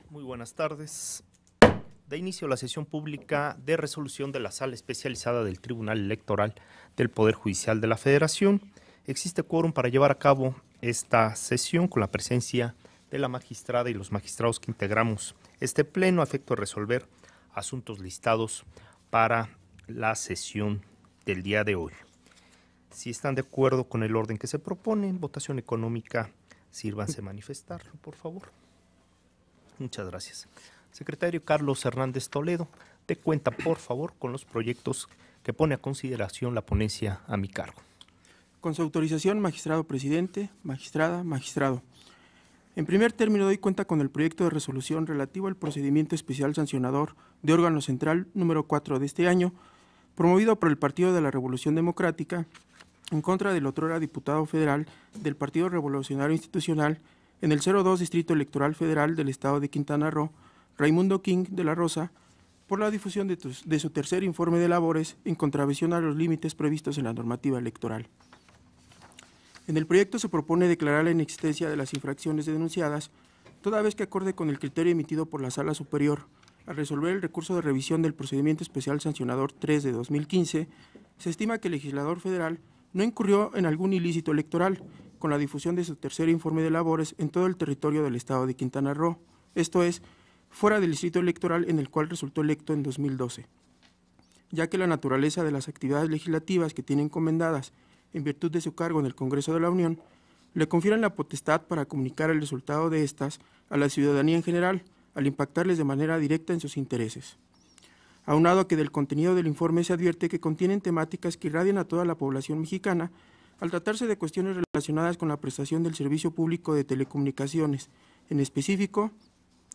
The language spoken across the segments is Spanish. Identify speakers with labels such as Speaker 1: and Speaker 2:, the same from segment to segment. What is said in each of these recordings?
Speaker 1: Muy buenas tardes. Da inicio la sesión pública de resolución de la Sala Especializada del Tribunal Electoral del Poder Judicial de la Federación. Existe quórum para llevar a cabo esta sesión con la presencia de la magistrada y los magistrados que integramos este pleno a efecto de resolver asuntos listados para la sesión del día de hoy. Si están de acuerdo con el orden que se propone, en votación económica, sírvanse a manifestarlo, por favor. Muchas gracias. Secretario Carlos Hernández Toledo, dé cuenta, por favor, con los proyectos que pone a consideración la ponencia a mi cargo.
Speaker 2: Con su autorización, magistrado presidente, magistrada, magistrado. En primer término, doy cuenta con el proyecto de resolución relativo al procedimiento especial sancionador de órgano central número 4 de este año, promovido por el Partido de la Revolución Democrática, en contra del otrora diputado federal del Partido Revolucionario Institucional en el 02 Distrito Electoral Federal del Estado de Quintana Roo, Raimundo King de la Rosa, por la difusión de su tercer informe de labores en contravención a los límites previstos en la normativa electoral. En el proyecto se propone declarar la inexistencia de las infracciones denunciadas, toda vez que acorde con el criterio emitido por la Sala Superior, al resolver el recurso de revisión del procedimiento especial sancionador 3 de 2015, se estima que el legislador federal no incurrió en algún ilícito electoral con la difusión de su tercer informe de labores en todo el territorio del Estado de Quintana Roo, esto es, fuera del distrito electoral en el cual resultó electo en 2012, ya que la naturaleza de las actividades legislativas que tiene encomendadas en virtud de su cargo en el Congreso de la Unión, le confieren la potestad para comunicar el resultado de estas a la ciudadanía en general, al impactarles de manera directa en sus intereses. Aunado a que del contenido del informe se advierte que contienen temáticas que irradian a toda la población mexicana, al tratarse de cuestiones relacionadas con la prestación del servicio público de telecomunicaciones, en específico,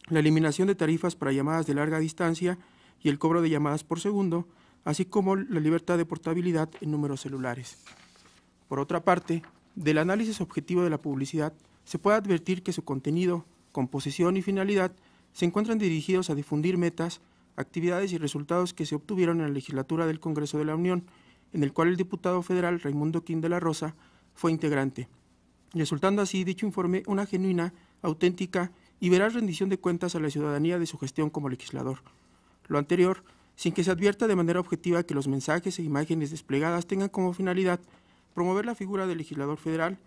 Speaker 2: la eliminación de tarifas para llamadas de larga distancia y el cobro de llamadas por segundo, así como la libertad de portabilidad en números celulares. Por otra parte, del análisis objetivo de la publicidad, se puede advertir que su contenido, composición y finalidad se encuentran dirigidos a difundir metas, actividades y resultados que se obtuvieron en la legislatura del Congreso de la Unión, en el cual el diputado federal Raimundo King de la Rosa fue integrante, resultando así dicho informe una genuina, auténtica y veraz rendición de cuentas a la ciudadanía de su gestión como legislador. Lo anterior, sin que se advierta de manera objetiva que los mensajes e imágenes desplegadas tengan como finalidad promover la figura del legislador federal,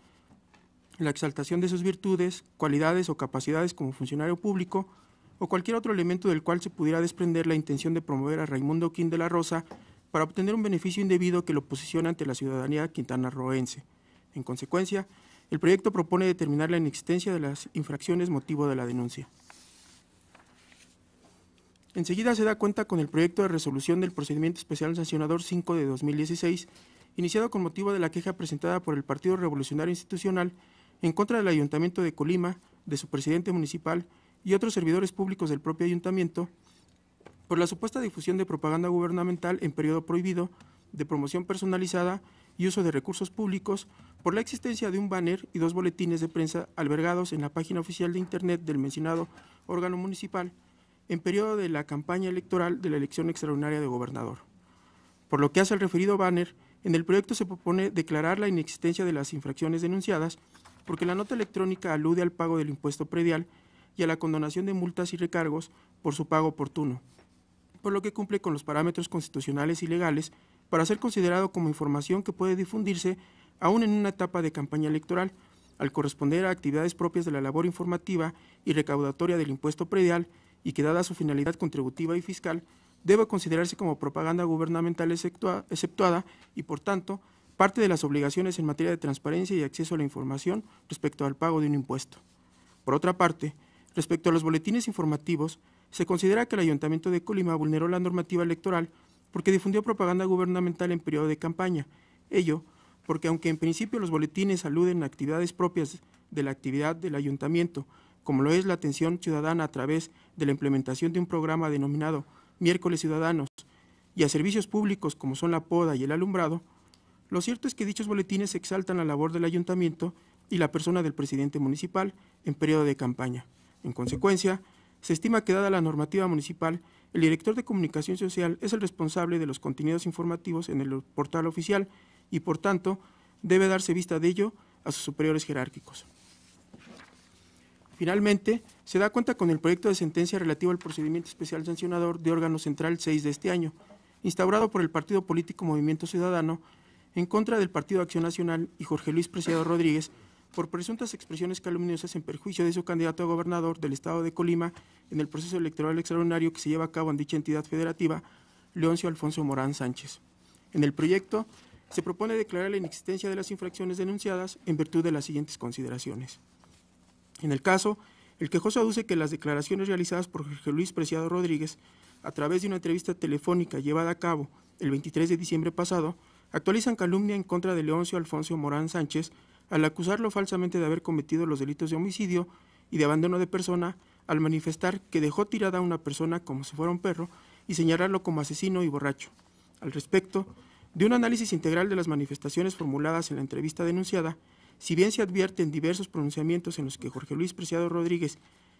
Speaker 2: la exaltación de sus virtudes, cualidades o capacidades como funcionario público, o cualquier otro elemento del cual se pudiera desprender la intención de promover a Raimundo King de la Rosa para obtener un beneficio indebido que lo posiciona ante la ciudadanía quintanarroense. En consecuencia, el proyecto propone determinar la inexistencia de las infracciones motivo de la denuncia. Enseguida se da cuenta con el proyecto de resolución del procedimiento especial sancionador 5 de 2016, iniciado con motivo de la queja presentada por el Partido Revolucionario Institucional en contra del Ayuntamiento de Colima, de su presidente municipal y otros servidores públicos del propio ayuntamiento, por la supuesta difusión de propaganda gubernamental en periodo prohibido, de promoción personalizada y uso de recursos públicos, por la existencia de un banner y 2 boletines de prensa albergados en la página oficial de Internet del mencionado órgano municipal en periodo de la campaña electoral de la elección extraordinaria de gobernador. Por lo que hace al referido banner, en el proyecto se propone declarar la inexistencia de las infracciones denunciadas porque la nota electrónica alude al pago del impuesto predial y a la condonación de multas y recargos por su pago oportuno, por lo que cumple con los parámetros constitucionales y legales para ser considerado como información que puede difundirse aún en una etapa de campaña electoral, al corresponder a actividades propias de la labor informativa y recaudatoria del impuesto predial y que, dada su finalidad contributiva y fiscal, debe considerarse como propaganda gubernamental exceptuada y, por tanto, parte de las obligaciones en materia de transparencia y acceso a la información respecto al pago de un impuesto. Por otra parte, respecto a los boletines informativos, se considera que el Ayuntamiento de Colima vulneró la normativa electoral porque difundió propaganda gubernamental en periodo de campaña. Ello porque, aunque en principio los boletines aluden a actividades propias de la actividad del Ayuntamiento, como lo es la atención ciudadana a través de la implementación de un programa denominado Miércoles Ciudadanos, y a servicios públicos como son la poda y el alumbrado, lo cierto es que dichos boletines exaltan la labor del Ayuntamiento y la persona del presidente municipal en periodo de campaña. En consecuencia, se estima que, dada la normativa municipal, el director de comunicación social es el responsable de los contenidos informativos en el portal oficial y, por tanto, debe darse vista de ello a sus superiores jerárquicos. Finalmente, se da cuenta con el proyecto de sentencia relativo al procedimiento especial sancionador de órgano central 6 de este año, instaurado por el partido político Movimiento Ciudadano en contra del Partido Acción Nacional y Jorge Luis Preciado Rodríguez por presuntas expresiones calumniosas en perjuicio de su candidato a gobernador del estado de Colima en el proceso electoral extraordinario que se lleva a cabo en dicha entidad federativa, Leoncio Alfonso Morán Sánchez. En el proyecto se propone declarar la inexistencia de las infracciones denunciadas en virtud de las siguientes consideraciones. En el caso, el quejoso aduce que las declaraciones realizadas por Jorge Luis Preciado Rodríguez a través de una entrevista telefónica llevada a cabo el 23 de diciembre pasado actualizan calumnia en contra de Leoncio Alfonso Morán Sánchez al acusarlo falsamente de haber cometido los delitos de homicidio y de abandono de persona al manifestar que dejó tirada a una persona como si fuera un perro y señalarlo como asesino y borracho. Al respecto, de un análisis integral de las manifestaciones formuladas en la entrevista denunciada, si bien se advierten diversos pronunciamientos en los que Jorge Luis Preciado Rodríguez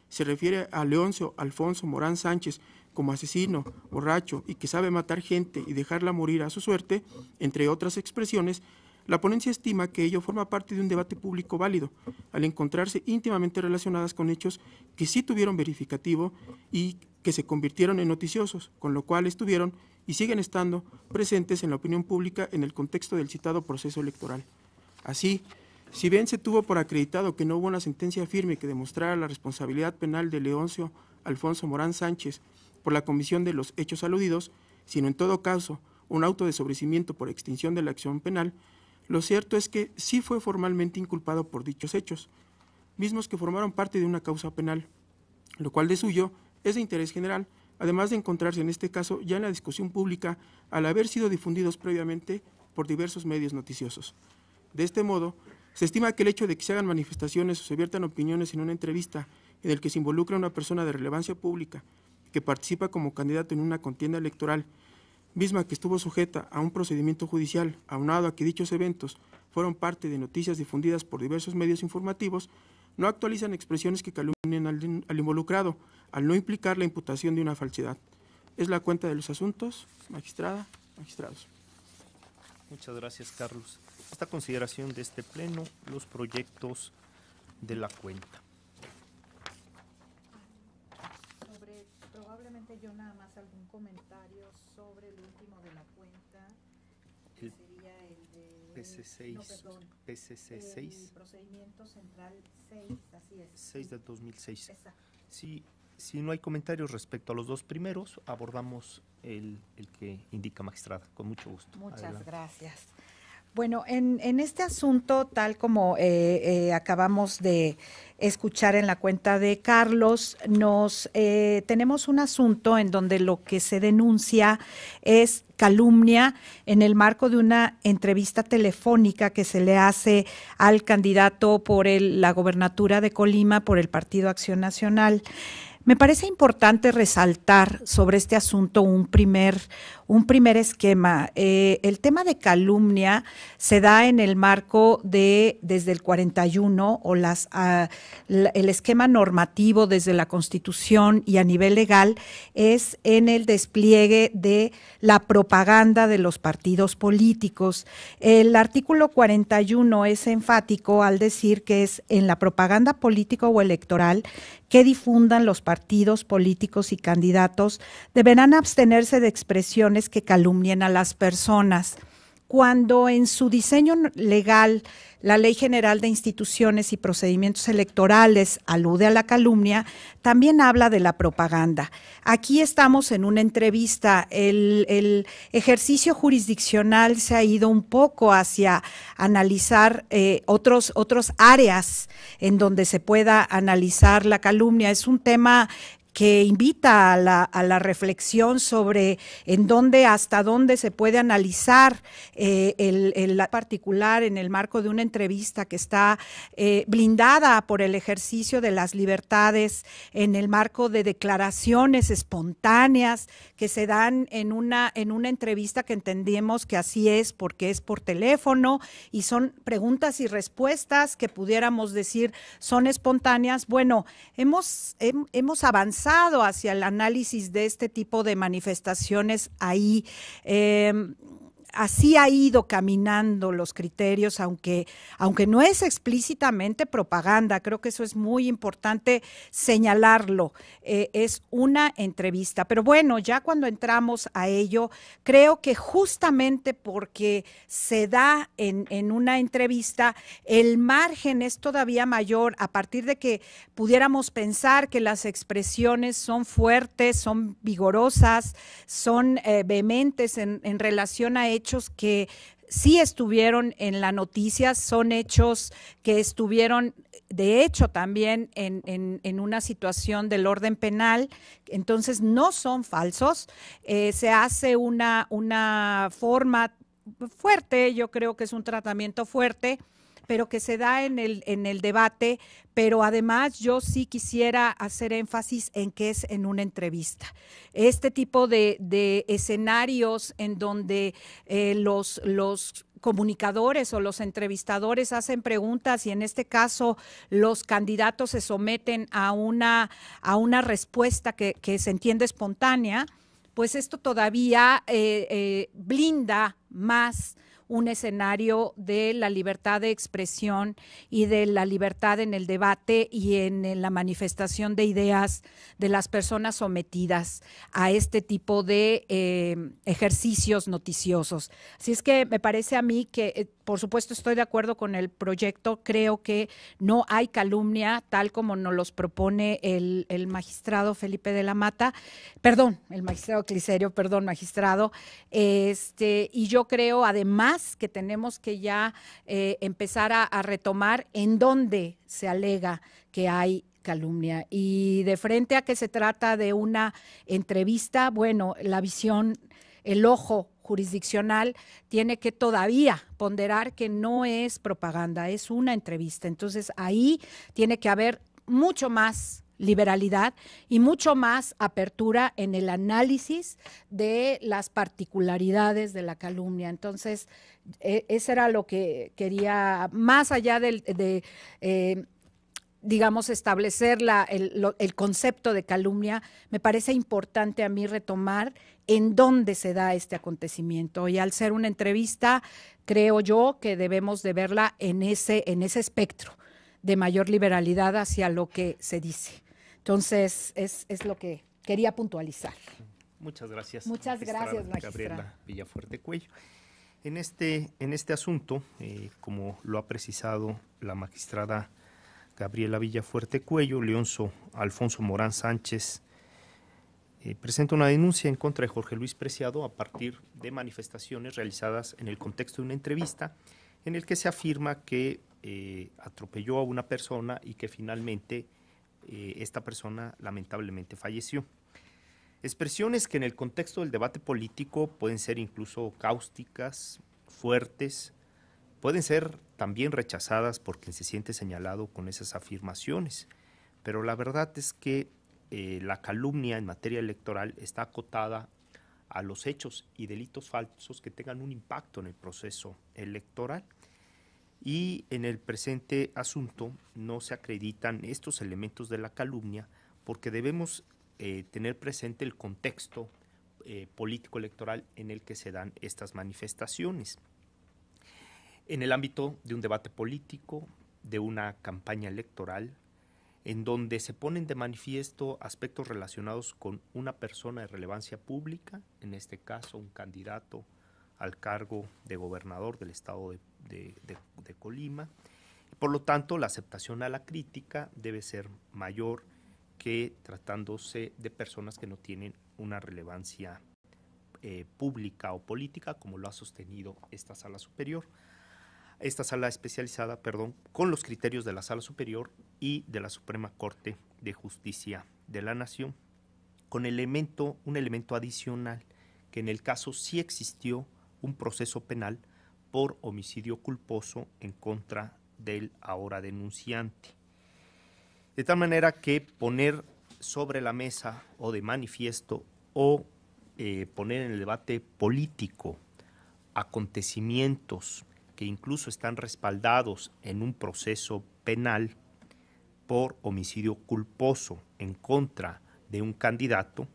Speaker 2: se refiere a Leoncio Alfonso Morán Sánchez como asesino, borracho y que sabe matar gente y dejarla morir a su suerte, entre otras expresiones, la ponencia estima que ello forma parte de un debate público válido, al encontrarse íntimamente relacionadas con hechos que sí tuvieron verificativo y que se convirtieron en noticiosos, con lo cual estuvieron y siguen estando presentes en la opinión pública en el contexto del citado proceso electoral. Así, si bien se tuvo por acreditado que no hubo una sentencia firme que demostrara la responsabilidad penal de Leoncio Alfonso Morán Sánchez por la comisión de los hechos aludidos, sino en todo caso un auto de sobreseimiento por extinción de la acción penal, lo cierto es que sí fue formalmente inculpado por dichos hechos, mismos que formaron parte de una causa penal, lo cual de suyo es de interés general, además de encontrarse en este caso ya en la discusión pública al haber sido difundidos previamente por diversos medios noticiosos. De este modo, se estima que el hecho de que se hagan manifestaciones o se viertan opiniones en una entrevista en el que se involucra a una persona de relevancia pública que participa como candidato en una contienda electoral, misma que estuvo sujeta a un procedimiento judicial, aunado a que dichos eventos fueron parte de noticias difundidas por diversos medios informativos, no actualizan expresiones que calumnien al involucrado, al no implicar la imputación de una falsedad. Es la cuenta de los asuntos, magistrada, magistrados.
Speaker 1: Muchas gracias, Carlos. Esta consideración de este pleno, los proyectos de la cuenta.
Speaker 3: Probablemente yo nada más algún comentario sobre el último de la cuenta, que sería el de
Speaker 1: PC6,
Speaker 3: no, perdón,
Speaker 1: PCC6.
Speaker 3: El procedimiento central 6, así es.
Speaker 1: 6 del 2006.
Speaker 3: Exacto.
Speaker 1: Si no hay comentarios respecto a los dos primeros, abordamos el que indica magistrada, con mucho gusto.
Speaker 3: Muchas
Speaker 1: Adelante.
Speaker 3: gracias. Bueno, en este asunto, tal como acabamos de escuchar en la cuenta de Carlos, tenemos un asunto en donde lo que se denuncia es calumnia en el marco de una entrevista telefónica que se le hace al candidato por la gobernatura de Colima por el Partido Acción Nacional. Me parece importante resaltar sobre este asunto un primer esquema. El tema de calumnia se da en el marco desde el 41 o el esquema normativo desde la Constitución y a nivel legal es en el despliegue de la propaganda de los partidos políticos. El artículo 41 es enfático al decir que es en la propaganda política o electoral que difundan los partidos políticos y candidatos deberán abstenerse de expresiones que calumnien a las personas. Cuando en su diseño legal la Ley General de Instituciones y Procedimientos Electorales alude a la calumnia, también habla de la propaganda. Aquí estamos en una entrevista, el ejercicio jurisdiccional se ha ido un poco hacia analizar otros áreas en donde se pueda analizar la calumnia. Es un tema que invita a la reflexión sobre hasta dónde se puede analizar el particular en el marco de una entrevista que está blindada por el ejercicio de las libertades, en el marco de declaraciones espontáneas que se dan en una entrevista que entendemos que así es porque es por teléfono y son preguntas y respuestas que pudiéramos decir son espontáneas. Bueno, hemos avanzado hacia el análisis de este tipo de manifestaciones ahí. Así ha ido caminando los criterios, aunque no es explícitamente propaganda, creo que eso es muy importante señalarlo, es una entrevista. Pero bueno, ya cuando entramos a ello, creo que justamente porque se da en una entrevista, el margen es todavía mayor a partir de que pudiéramos pensar que las expresiones son fuertes, son vigorosas, son vehementes en relación a hechos que sí estuvieron en la noticia, son hechos que estuvieron de hecho también en una situación del orden penal, entonces no son falsos, se hace una forma fuerte, yo creo que es un tratamiento fuerte, pero que se da en el debate, pero además yo sí quisiera hacer énfasis en que es en una entrevista. Este tipo de escenarios en donde los comunicadores o los entrevistadores hacen preguntas y en este caso los candidatos se someten a una respuesta que se entiende espontánea, pues esto todavía blinda más un escenario de la libertad de expresión y de la libertad en el debate y en la manifestación de ideas de las personas sometidas a este tipo de ejercicios noticiosos. Así es que me parece a mí que, por supuesto, estoy de acuerdo con el proyecto, creo que no hay calumnia tal como nos los propone el magistrado Felipe de la Mata, el magistrado Cliserio, magistrado, y yo creo además que tenemos que ya empezar a retomar en dónde se alega que hay calumnia. Y de frente a que se trata de una entrevista, bueno, la visión, el ojo jurisdiccional tiene que todavía ponderar que no es propaganda, es una entrevista. Entonces ahí tiene que haber mucho más liberalidad y mucho más apertura en el análisis de las particularidades de la calumnia. Entonces, eso era lo que quería, más allá digamos, establecer el concepto de calumnia, me parece importante a mí retomar en dónde se da este acontecimiento. Y al ser una entrevista, creo yo que debemos de verla en ese espectro de mayor liberalidad hacia lo que se dice. Entonces, es lo que quería puntualizar.
Speaker 1: Muchas gracias.
Speaker 3: Muchas gracias, magistrada.
Speaker 1: Gabriela Villafuerte Cuello. En este asunto, como lo ha precisado la magistrada Gabriela Villafuerte Cuello, Leonzo Alfonso Morán Sánchez presenta una denuncia en contra de Jorge Luis Preciado a partir de manifestaciones realizadas en el contexto de una entrevista en el que se afirma que atropelló a una persona y que finalmente esta persona lamentablemente falleció. Expresiones que en el contexto del debate político pueden ser incluso cáusticas, fuertes, pueden ser también rechazadas por quien se siente señalado con esas afirmaciones, pero la verdad es que la calumnia en materia electoral está acotada a los hechos y delitos falsos que tengan un impacto en el proceso electoral. Y en el presente asunto no se acreditan estos elementos de la calumnia porque debemos tener presente el contexto político electoral en el que se dan estas manifestaciones. En el ámbito de un debate político, de una campaña electoral, en donde se ponen de manifiesto aspectos relacionados con una persona de relevancia pública, en este caso un candidato al cargo de gobernador del estado de Colima. Por lo tanto, la aceptación a la crítica debe ser mayor que tratándose de personas que no tienen una relevancia pública o política, como lo ha sostenido esta sala especializada, con los criterios de la Sala Superior y de la Suprema Corte de Justicia de la Nación, con un elemento adicional, que en el caso sí existió un proceso penal por homicidio culposo en contra del ahora denunciante. De tal manera que poner sobre la mesa o de manifiesto o poner en el debate político acontecimientos que incluso están respaldados en un proceso penal por homicidio culposo en contra de un candidato,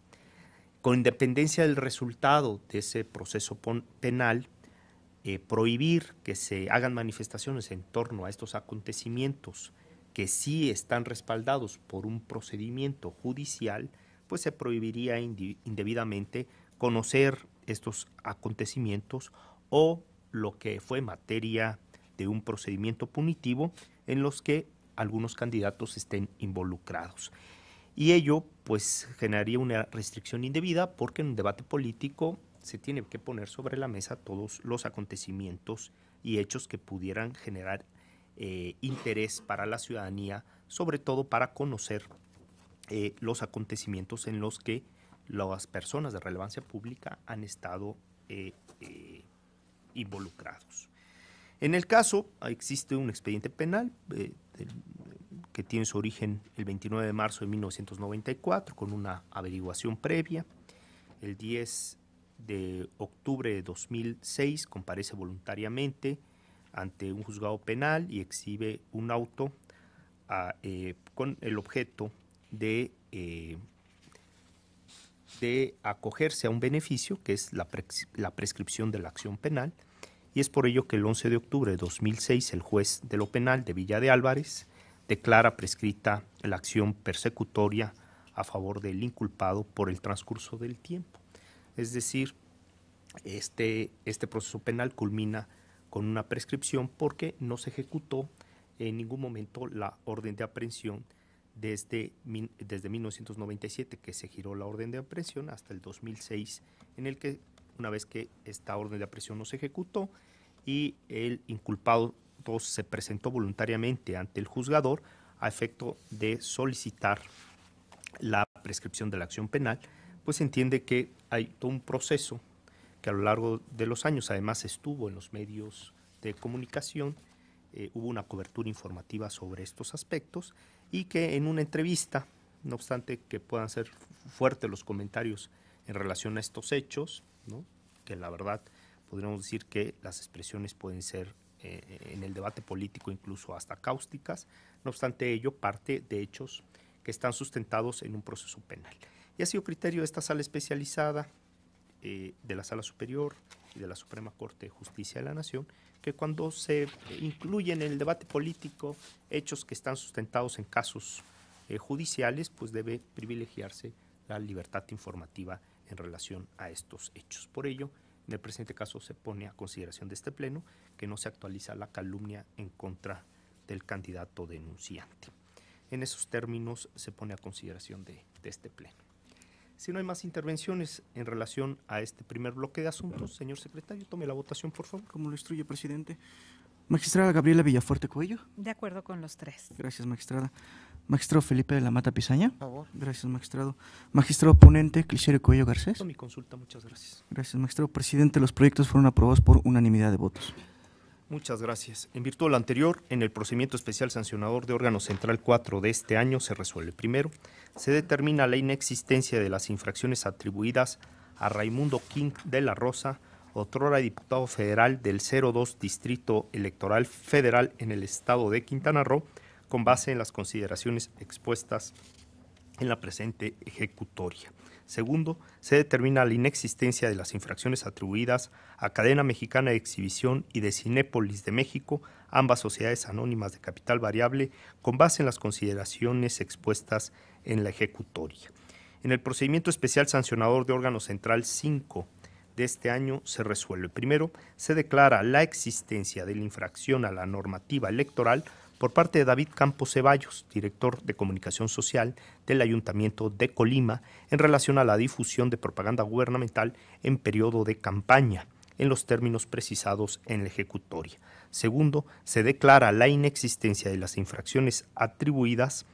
Speaker 1: con independencia del resultado de ese proceso penal, prohibir que se hagan manifestaciones en torno a estos acontecimientos que sí están respaldados por un procedimiento judicial, pues se prohibiría indebidamente conocer estos acontecimientos o lo que fue materia de un procedimiento punitivo en los que algunos candidatos estén involucrados. Y ello pues generaría una restricción indebida, porque en un debate político se tiene que poner sobre la mesa todos los acontecimientos y hechos que pudieran generar interés para la ciudadanía, sobre todo para conocer los acontecimientos en los que las personas de relevancia pública han estado involucrados. En el caso, existe un expediente penal que tiene su origen el 29 de marzo de 1994, con una averiguación previa. El 10 de octubre de 2006 comparece voluntariamente ante un juzgado penal y exhibe un auto con el objeto de acogerse a un beneficio, que es la prescripción de la acción penal, y es por ello que el 11 de octubre de 2006 el juez de lo penal de Villa de Álvarez declara prescrita la acción persecutoria a favor del inculpado por el transcurso del tiempo. Es decir, este proceso penal culmina con una prescripción porque no se ejecutó en ningún momento la orden de aprehensión desde 1997, que se giró la orden de aprehensión, hasta el 2006, en el que, una vez que esta orden de aprehensión no se ejecutó y el inculpado se presentó voluntariamente ante el juzgador a efecto de solicitar la prescripción de la acción penal, pues se entiende que hay todo un proceso que a lo largo de los años además estuvo en los medios de comunicación, hubo una cobertura informativa sobre estos aspectos, y que en una entrevista, no obstante que puedan ser fuertes los comentarios en relación a estos hechos, ¿no?, que la verdad podríamos decir que las expresiones pueden ser en el debate político incluso hasta cáusticas, no obstante ello parte de hechos que están sustentados en un proceso penal. Y ha sido criterio de esta sala especializada, de la Sala Superior y de la Suprema Corte de Justicia de la Nación, que cuando se incluyen en el debate político hechos que están sustentados en casos judiciales, pues debe privilegiarse la libertad informativa en relación a estos hechos. Por ello, en el presente caso se pone a consideración de este Pleno que no se actualiza la calumnia en contra del candidato denunciante. En esos términos se pone a consideración de este Pleno. Si no hay más intervenciones en relación a este primer bloque de asuntos, señor secretario, tome la votación, por favor.
Speaker 2: Como lo instruye, presidente. Magistrada Gabriela Villafuerte Cuello.
Speaker 3: De acuerdo con los tres.
Speaker 2: Gracias, magistrada. Magistrado Felipe de la Mata Pizaña.
Speaker 4: Por favor.
Speaker 2: Gracias, magistrado. Magistrado ponente Clicerio Cuello Garcés.
Speaker 1: Con mi consulta, muchas gracias.
Speaker 2: Gracias, magistrado presidente. Los proyectos fueron aprobados por unanimidad de votos.
Speaker 1: Muchas gracias. En virtud de lo anterior, en el procedimiento especial sancionador de órgano central 4 de este año se resuelve. Primero, se determina la inexistencia de las infracciones atribuidas a Raimundo King de la Rosa, otrora diputado federal del 02 Distrito Electoral Federal en el estado de Quintana Roo, con base en las consideraciones expuestas en la presente ejecutoria. Segundo, se determina la inexistencia de las infracciones atribuidas a Cadena Mexicana de Exhibición y de Cinépolis de México, ambas sociedades anónimas de capital variable, con base en las consideraciones expuestas en la ejecutoria. En el procedimiento especial sancionador de órgano central 5 de este año se resuelve. Primero, se declara la existencia de la infracción a la normativa electoral por parte de David Campos Ceballos, director de Comunicación Social del Ayuntamiento de Colima, en relación a la difusión de propaganda gubernamental en periodo de campaña, en los términos precisados en la ejecutoria. Segundo, se declara la inexistencia de las infracciones atribuidas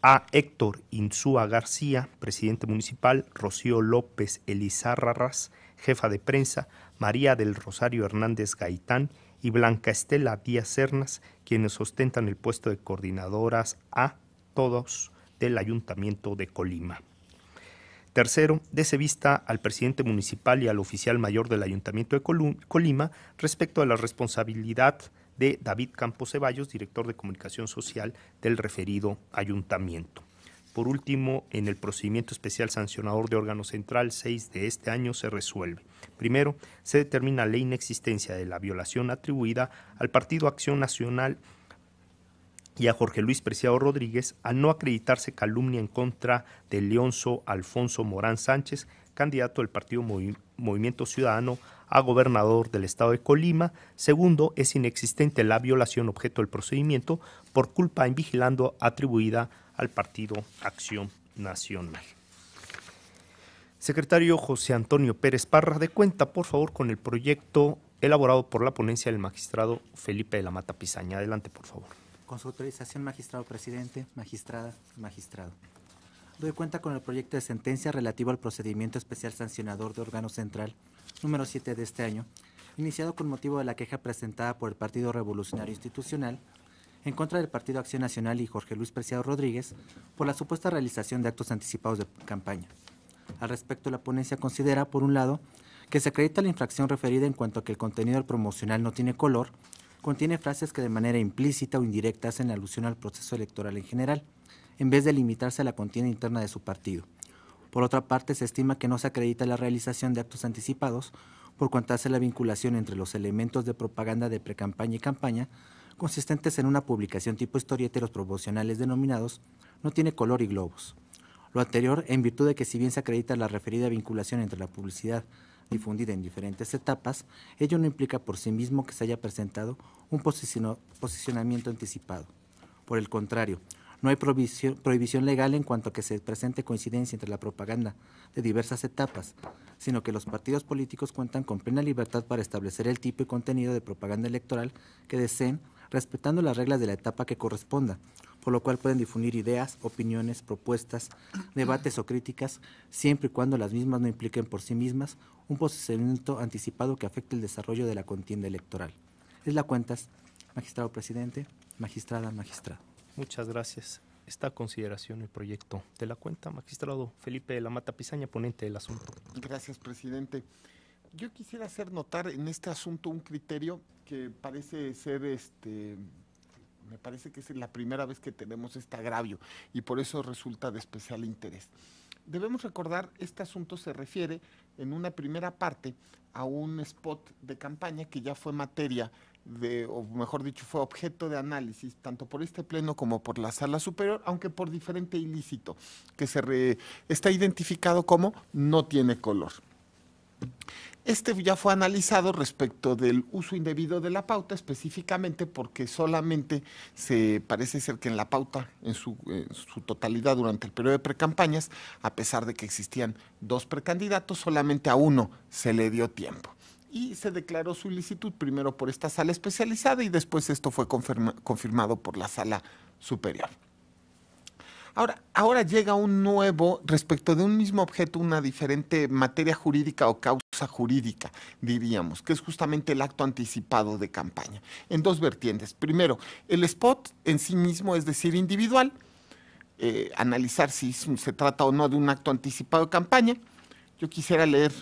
Speaker 1: a Héctor Insúa García, presidente municipal, Rocío López Elizárraras, jefa de prensa, María del Rosario Hernández Gaitán y Blanca Estela Díaz Cernas, quienes ostentan el puesto de coordinadoras a todos del Ayuntamiento de Colima. Tercero, dese vista al presidente municipal y al oficial mayor del Ayuntamiento de Colima respecto a la responsabilidad de David Campos Ceballos, director de comunicación social del referido ayuntamiento. Por último, en el procedimiento especial sancionador de órgano central 6 de este año se resuelve. Primero, se determina la inexistencia de la violación atribuida al Partido Acción Nacional y a Jorge Luis Preciado Rodríguez al no acreditarse calumnia en contra de Leonzo Alfonso Morán Sánchez, candidato del Partido Movimiento Ciudadano a gobernador del estado de Colima. Segundo, es inexistente la violación objeto del procedimiento por culpa invigilando atribuida al Partido Acción Nacional. Secretario José Antonio Pérez Parra, de cuenta, por favor, con el proyecto elaborado por la ponencia del magistrado Felipe de la Mata Pizaña. Adelante, por favor.
Speaker 4: Con su autorización, magistrado presidente, magistrada, magistrado. Doy cuenta con el proyecto de sentencia relativo al procedimiento especial sancionador de órgano central número 7 de este año, iniciado con motivo de la queja presentada por el Partido Revolucionario Institucional en contra del Partido Acción Nacional y Jorge Luis Preciado Rodríguez por la supuesta realización de actos anticipados de campaña. Al respecto, la ponencia considera, por un lado, que se acredita la infracción referida en cuanto a que el contenido del promocional no tiene color, contiene frases que de manera implícita o indirecta hacen alusión al proceso electoral en general, en vez de limitarse a la contienda interna de su partido. Por otra parte, se estima que no se acredita la realización de actos anticipados por cuanto hace la vinculación entre los elementos de propaganda de precampaña y campaña, consistentes en una publicación tipo historieta y los promocionales denominados no tiene color y globos. Lo anterior, en virtud de que si bien se acredita la referida vinculación entre la publicidad difundida en diferentes etapas, ello no implica por sí mismo que se haya presentado un posicionamiento anticipado. Por el contrario, no hay prohibición legal en cuanto a que se presente coincidencia entre la propaganda de diversas etapas, sino que los partidos políticos cuentan con plena libertad para establecer el tipo y contenido de propaganda electoral que deseen, respetando las reglas de la etapa que corresponda, por lo cual pueden difundir ideas, opiniones, propuestas, debates o críticas, siempre y cuando las mismas no impliquen por sí mismas un posicionamiento anticipado que afecte el desarrollo de la contienda electoral. Es la cuentas, magistrado presidente, magistrada, magistrado.
Speaker 1: Muchas gracias. Está a consideración el proyecto de la cuenta. Magistrado Felipe de la Mata Pizaña, ponente del asunto.
Speaker 5: Gracias, presidente. Yo quisiera hacer notar en este asunto un criterio que parece ser, me parece que es la primera vez que tenemos este agravio y por eso resulta de especial interés. Debemos recordar, este asunto se refiere en una primera parte a un spot de campaña que ya fue materia o mejor dicho, fue objeto de análisis tanto por este pleno como por la Sala Superior, aunque por diferente ilícito, que está identificado como no tiene color. Este ya fue analizado respecto del uso indebido de la pauta, específicamente porque solamente parece ser que en la pauta, en su totalidad durante el periodo de precampañas, a pesar de que existían 2 precandidatos, solamente a uno se le dio tiempo. Y se declaró su ilicitud primero por esta sala especializada y después esto fue confirmado por la Sala Superior. Ahora llega un nuevo, respecto de un mismo objeto, una diferente materia jurídica o causa jurídica, diríamos, que es justamente el acto anticipado de campaña, en 2 vertientes. Primero, el spot en sí mismo, es decir, individual, analizar si se trata o no de un acto anticipado de campaña. Yo quisiera leer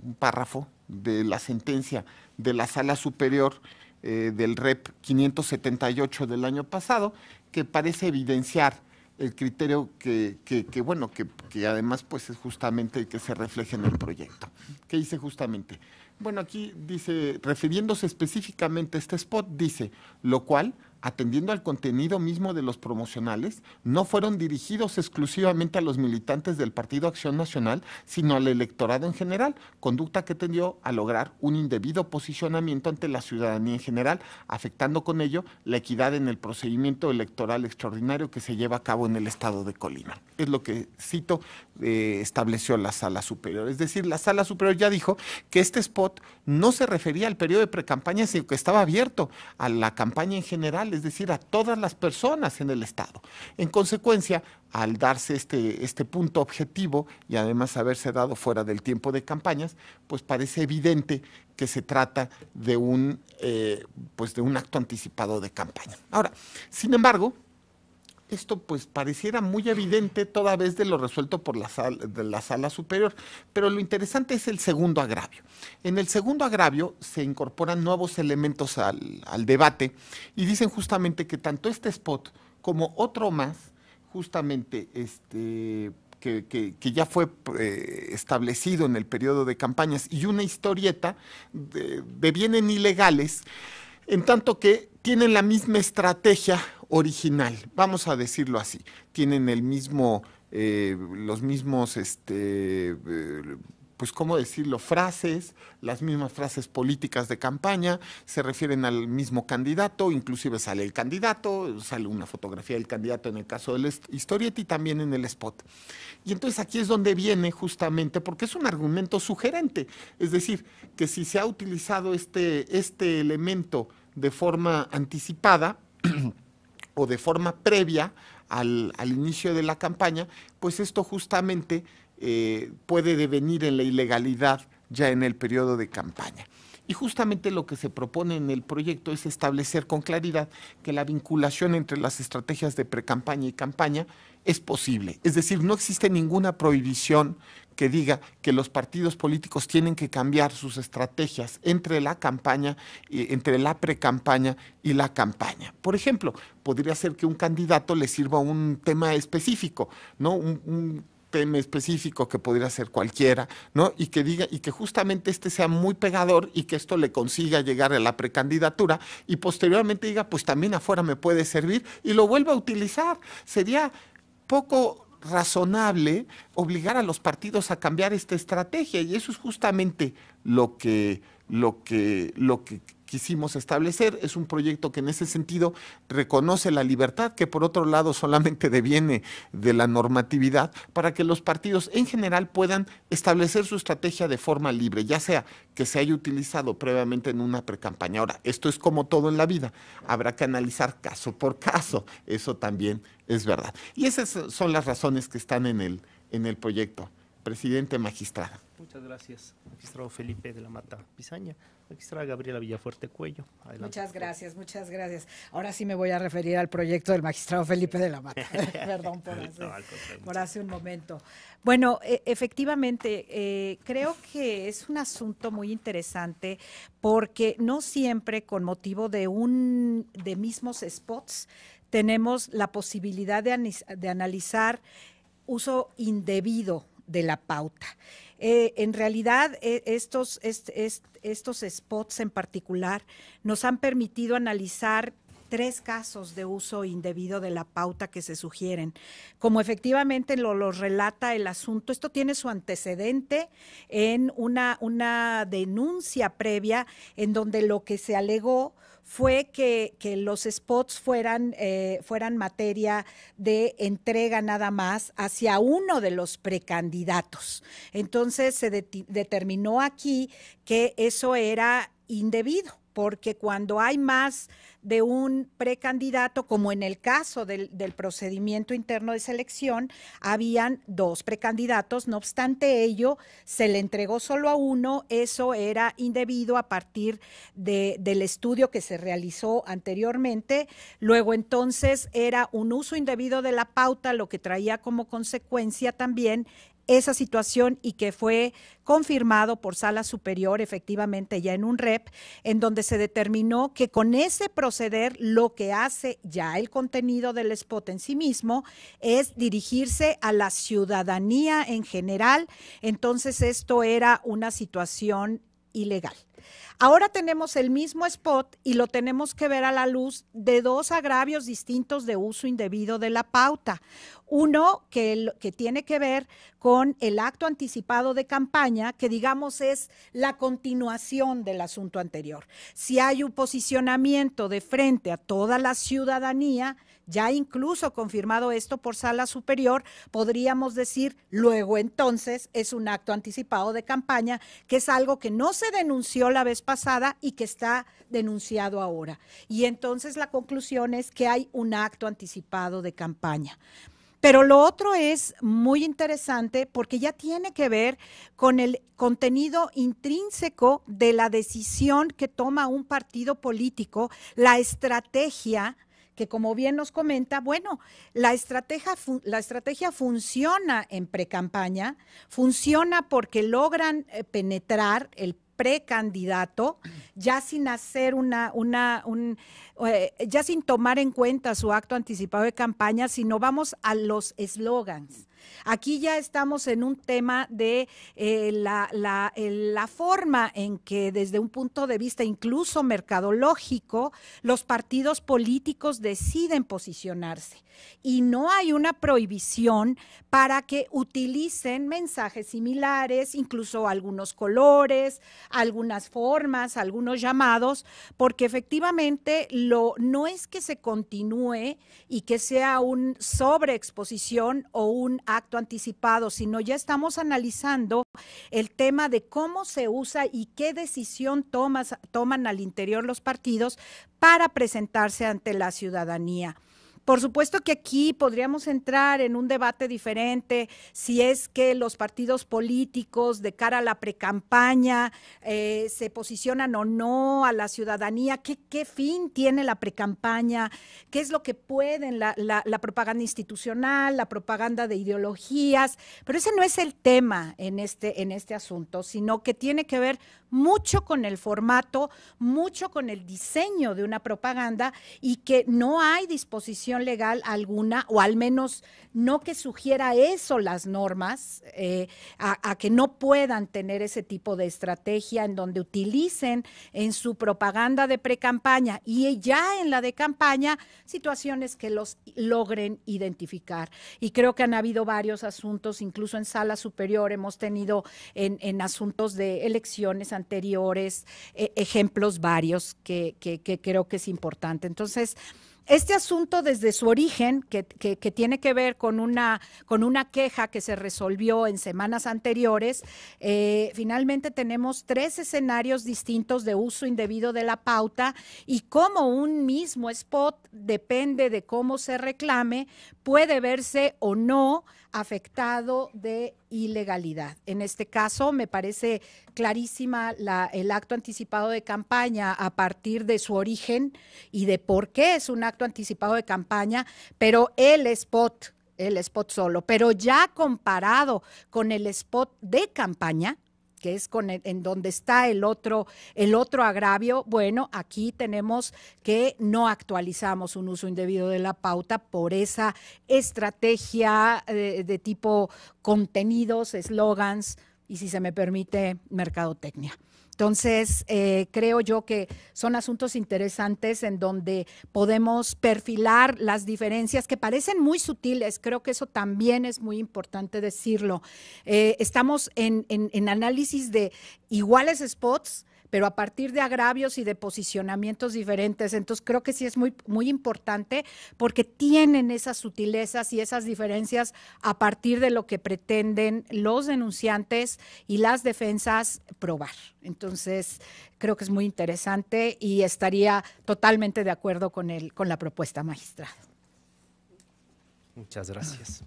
Speaker 5: un párrafo de la sentencia de la Sala Superior del REP 578 del año pasado, que parece evidenciar el criterio que además pues es justamente el que se refleja en el proyecto. ¿Qué dice justamente? Bueno, aquí dice, refiriéndose específicamente a este spot, dice, lo cual, atendiendo al contenido mismo de los promocionales, no fueron dirigidos exclusivamente a los militantes del Partido Acción Nacional, sino al electorado en general, conducta que tendió a lograr un indebido posicionamiento ante la ciudadanía en general, afectando con ello la equidad en el procedimiento electoral extraordinario que se lleva a cabo en el estado de Colima. Es lo que, cito, estableció la Sala Superior. Es decir, la Sala Superior ya dijo que este spot no se refería al periodo de precampaña, sino que estaba abierto a la campaña en general, general, es decir, a todas las personas en el Estado. En consecuencia, al darse este punto objetivo y además haberse dado fuera del tiempo de campañas, pues parece evidente que se trata de un acto anticipado de campaña. Ahora, sin embargo, esto pues pareciera muy evidente toda vez de lo resuelto por la sala superior, pero lo interesante es el segundo agravio. En el segundo agravio se incorporan nuevos elementos al debate y dicen justamente que tanto este spot como otro más, justamente que ya fue establecido en el periodo de campañas, y una historieta devienen ilegales, en tanto que tienen la misma estrategia original, vamos a decirlo así, tienen los mismos, pues cómo decirlo, frases, las mismas frases políticas de campaña, se refieren al mismo candidato, inclusive sale el candidato, sale una fotografía del candidato en el caso del historieta y también en el spot. Y entonces aquí es donde viene justamente, porque es un argumento sugerente, es decir, que si se ha utilizado este elemento de forma anticipada o de forma previa al inicio de la campaña, pues esto justamente puede devenir en la ilegalidad ya en el periodo de campaña. Y justamente lo que se propone en el proyecto es establecer con claridad que la vinculación entre las estrategias de precampaña y campaña es posible. Es decir, no existe ninguna prohibición que diga que los partidos políticos tienen que cambiar sus estrategias entre la campaña, entre la precampaña y la campaña. Por ejemplo, podría ser que un candidato le sirva un tema específico, ¿no? Un tema específico que podría ser cualquiera, ¿no? Y que justamente sea muy pegador y que esto le consiga llegar a la precandidatura y posteriormente diga, pues también afuera me puede servir y lo vuelva a utilizar. Sería poco razonable obligar a los partidos a cambiar esta estrategia y eso es justamente lo que quisimos establecer. Es un proyecto que en ese sentido reconoce la libertad, que por otro lado solamente deviene de la normatividad, para que los partidos en general puedan establecer su estrategia de forma libre, ya sea que se haya utilizado previamente en una precampaña. Ahora, esto es como todo en la vida, habrá que analizar caso por caso, eso también es verdad. Y esas son las razones que están en el proyecto. Presidente, magistrada.
Speaker 1: Muchas gracias, magistrado Felipe de la Mata Pizaña. Magistrada Gabriela Villafuerte Cuello. Adelante.
Speaker 3: Muchas gracias, muchas gracias. Ahora sí me voy a referir al proyecto del magistrado Felipe de la Mata. Perdón por hace un momento. Bueno, efectivamente, creo que es un asunto muy interesante porque no siempre con motivo de mismos spots tenemos la posibilidad de analizar uso indebido de la pauta. En realidad, estos spots en particular nos han permitido analizar 3 casos de uso indebido de la pauta que se sugieren. Como efectivamente lo relata el asunto, esto tiene su antecedente en una denuncia previa en donde lo que se alegó fue que los spots fueran materia de entrega nada más hacia uno de los precandidatos. Entonces se determinó aquí que eso era indebido, porque cuando hay más de un precandidato, como en el caso del procedimiento interno de selección, habían 2 precandidatos, no obstante ello, se le entregó solo a uno, eso era indebido a partir del estudio que se realizó anteriormente. Luego entonces era un uso indebido de la pauta, lo que traía como consecuencia también esa situación y que fue confirmado por Sala Superior efectivamente ya en un REP, en donde se determinó que con ese proceder lo que hace ya el contenido del spot en sí mismo es dirigirse a la ciudadanía en general, entonces esto era una situación ilegal. Ahora tenemos el mismo spot y lo tenemos que ver a la luz de 2 agravios distintos de uso indebido de la pauta. Uno que tiene que ver con el acto anticipado de campaña, que digamos es la continuación del asunto anterior. Si hay un posicionamiento de frente a toda la ciudadanía, ya incluso confirmado esto por Sala Superior, podríamos decir, luego entonces es un acto anticipado de campaña, que es algo que no se denunció la vez pasada y que está denunciado ahora. Y entonces la conclusión es que hay un acto anticipado de campaña. Pero lo otro es muy interesante porque ya tiene que ver con el contenido intrínseco de la decisión que toma un partido político, la estrategia, que como bien nos comenta, bueno, la estrategia funciona en precampaña, funciona porque logran penetrar el precandidato, ya sin hacer ya sin tomar en cuenta su acto anticipado de campaña, sino vamos a los eslogans. Aquí ya estamos en un tema de la forma en que desde un punto de vista incluso mercadológico, los partidos políticos deciden posicionarse. Y no hay una prohibición para que utilicen mensajes similares, incluso algunos colores, algunas formas, algunos llamados, porque efectivamente no es que se continúe y que sea un sobreexposición o un acto anticipado, sino ya estamos analizando el tema de cómo se usa y qué decisión toman al interior los partidos para presentarse ante la ciudadanía. Por supuesto que aquí podríamos entrar en un debate diferente si es que los partidos políticos de cara a la precampaña se posicionan o no a la ciudadanía, qué fin tiene la precampaña, qué es lo que pueden la propaganda institucional, la propaganda de ideologías, pero ese no es el tema en este asunto, sino que tiene que ver mucho con el formato, mucho con el diseño de una propaganda y que no hay disposición legal alguna, o al menos no que sugiera eso las normas, a que no puedan tener ese tipo de estrategia en donde utilicen en su propaganda de precampaña y ya en la de campaña situaciones que los logren identificar. Y creo que han habido varios asuntos, incluso en Sala Superior hemos tenido en asuntos de elecciones anteriores, ejemplos varios que creo que es importante. Entonces, este asunto desde su origen, que tiene que ver con una queja que se resolvió en semanas anteriores, finalmente tenemos 3 escenarios distintos de uso indebido de la pauta y cómo un mismo spot, depende de cómo se reclame, puede verse o no afectado de ilegalidad. En este caso, me parece clarísima el acto anticipado de campaña a partir de su origen y de por qué es un acto anticipado de campaña, pero el spot solo, pero ya comparado con el spot de campaña, que es en donde está el otro agravio, bueno, aquí tenemos que no actualizamos un uso indebido de la pauta por esa estrategia de tipo contenidos, eslogans y, si se me permite, mercadotecnia. Entonces, creo yo que son asuntos interesantes en donde podemos perfilar las diferencias que parecen muy sutiles. Creo que eso también es muy importante decirlo. Estamos en análisis de iguales spots, pero a partir de agravios y de posicionamientos diferentes. Entonces, creo que sí es muy, muy importante porque tienen esas sutilezas y esas diferencias a partir de lo que pretenden los denunciantes y las defensas probar. Entonces, creo que es muy interesante y estaría totalmente de acuerdo con la propuesta, magistrado.
Speaker 1: Muchas gracias.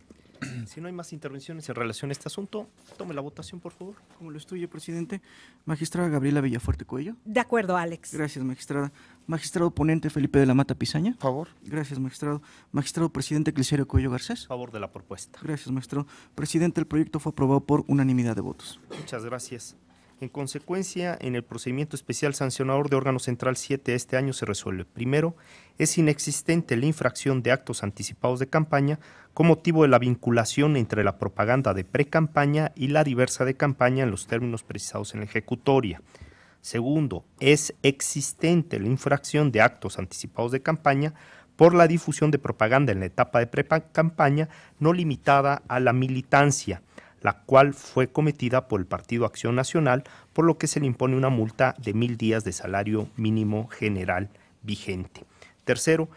Speaker 1: Si no hay más intervenciones en relación a este asunto, tome la votación, por favor.
Speaker 2: Como lo estudio, presidente. Magistrada Gabriela Villafuerte Cuello.
Speaker 3: De acuerdo, Alex.
Speaker 2: Gracias, magistrada. Magistrado ponente Felipe de la Mata Pizaña.
Speaker 5: Favor.
Speaker 2: Gracias, magistrado. Magistrado presidente Clicerio Cuello Garcés.
Speaker 1: Favor de la propuesta.
Speaker 2: Gracias, magistrado. Presidente, el proyecto fue aprobado por unanimidad de votos.
Speaker 1: Muchas gracias. En consecuencia, en el procedimiento especial sancionador de órgano central 7 de este año se resuelve. Primero, es inexistente la infracción de actos anticipados de campaña con motivo de la vinculación entre la propaganda de precampaña y la diversa de campaña en los términos precisados en la ejecutoria. Segundo, es existente la infracción de actos anticipados de campaña por la difusión de propaganda en la etapa de precampaña no limitada a la militancia, la cual fue cometida por el Partido Acción Nacional, por lo que se le impone una multa de 1,000 días de salario mínimo general vigente. Tercero,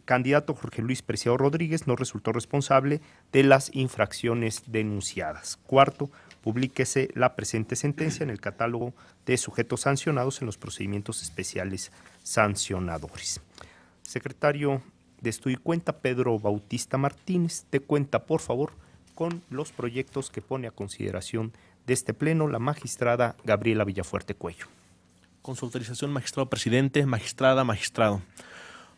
Speaker 1: candidato Jorge Luis Preciado Rodríguez no resultó responsable de las infracciones denunciadas. Cuarto, publíquese la presente sentencia en el catálogo de sujetos sancionados en los procedimientos especiales sancionadores. Secretario de Estudio y Cuenta, Pedro Bautista Martínez, de cuenta, por favor, con los proyectos que pone a consideración de este pleno la magistrada Gabriela Villafuerte Cuello.
Speaker 6: Con su autorización, magistrado presidente, magistrada, magistrado.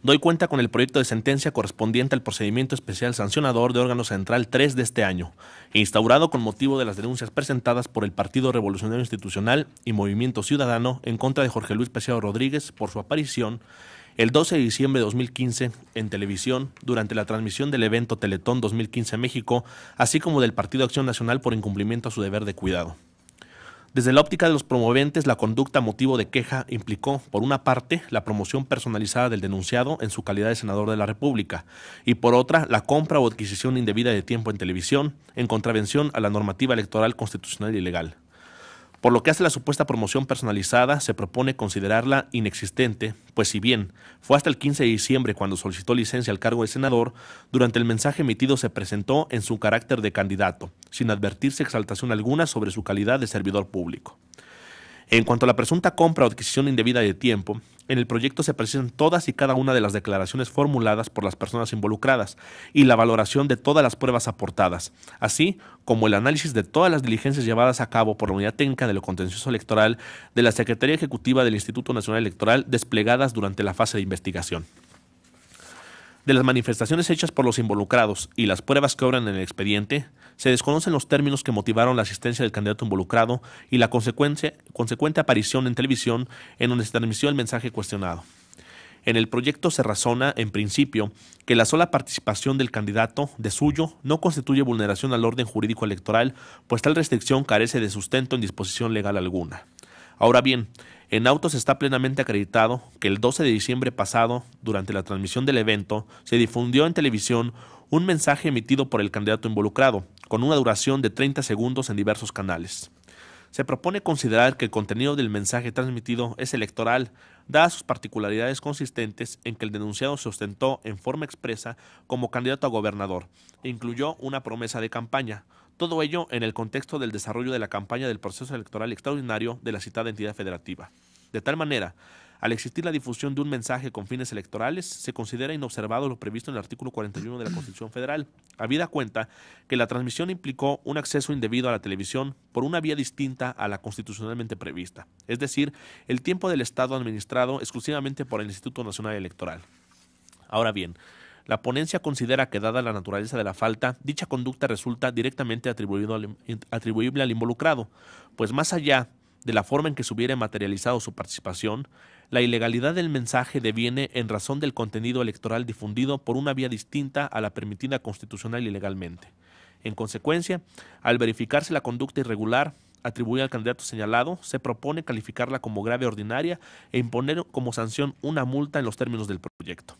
Speaker 6: Doy cuenta con el proyecto de sentencia correspondiente al procedimiento especial sancionador de órgano central 3 de este año, instaurado con motivo de las denuncias presentadas por el Partido Revolucionario Institucional y Movimiento Ciudadano en contra de Jorge Luis Preciado Rodríguez por su aparición el 12 de diciembre de 2015 en televisión durante la transmisión del evento Teletón 2015 México, así como del Partido Acción Nacional por incumplimiento a su deber de cuidado. Desde la óptica de los promoventes, la conducta motivo de queja implicó, por una parte, la promoción personalizada del denunciado en su calidad de senador de la República y, por otra, la compra o adquisición indebida de tiempo en televisión en contravención a la normativa electoral constitucional y legal. Por lo que hace la supuesta promoción personalizada, se propone considerarla inexistente, pues si bien fue hasta el 15 de diciembre cuando solicitó licencia al cargo de senador, durante el mensaje emitido se presentó en su carácter de candidato, sin advertirse exaltación alguna sobre su calidad de servidor público. En cuanto a la presunta compra o adquisición indebida de tiempo, en el proyecto se precisan todas y cada una de las declaraciones formuladas por las personas involucradas y la valoración de todas las pruebas aportadas, así como el análisis de todas las diligencias llevadas a cabo por la Unidad Técnica de lo Contencioso Electoral de la Secretaría Ejecutiva del Instituto Nacional Electoral desplegadas durante la fase de investigación. De las manifestaciones hechas por los involucrados y las pruebas que obran en el expediente, se desconocen los términos que motivaron la asistencia del candidato involucrado y la consecuente aparición en televisión en donde se transmitió el mensaje cuestionado. En el proyecto se razona, en principio, que la sola participación del candidato de suyo no constituye vulneración al orden jurídico electoral, pues tal restricción carece de sustento en disposición legal alguna. Ahora bien, en autos está plenamente acreditado que el 12 de diciembre pasado, durante la transmisión del evento, se difundió en televisión un mensaje emitido por el candidato involucrado, con una duración de 30 segundos en diversos canales. Se propone considerar que el contenido del mensaje transmitido es electoral, dadas sus particularidades consistentes en que el denunciado se ostentó en forma expresa como candidato a gobernador e incluyó una promesa de campaña. Todo ello en el contexto del desarrollo de la campaña del proceso electoral extraordinario de la citada entidad federativa. De tal manera, al existir la difusión de un mensaje con fines electorales, se considera inobservado lo previsto en el artículo 41 de la Constitución Federal, habida cuenta que la transmisión implicó un acceso indebido a la televisión por una vía distinta a la constitucionalmente prevista, es decir, el tiempo del Estado administrado exclusivamente por el Instituto Nacional Electoral. Ahora bien, la ponencia considera que, dada la naturaleza de la falta, dicha conducta resulta directamente atribuible al involucrado, pues más allá de la forma en que se hubiera materializado su participación, la ilegalidad del mensaje deviene en razón del contenido electoral difundido por una vía distinta a la permitida constitucional y legalmente. En consecuencia, al verificarse la conducta irregular atribuida al candidato señalado, se propone calificarla como grave ordinaria e imponer como sanción una multa en los términos del proyecto.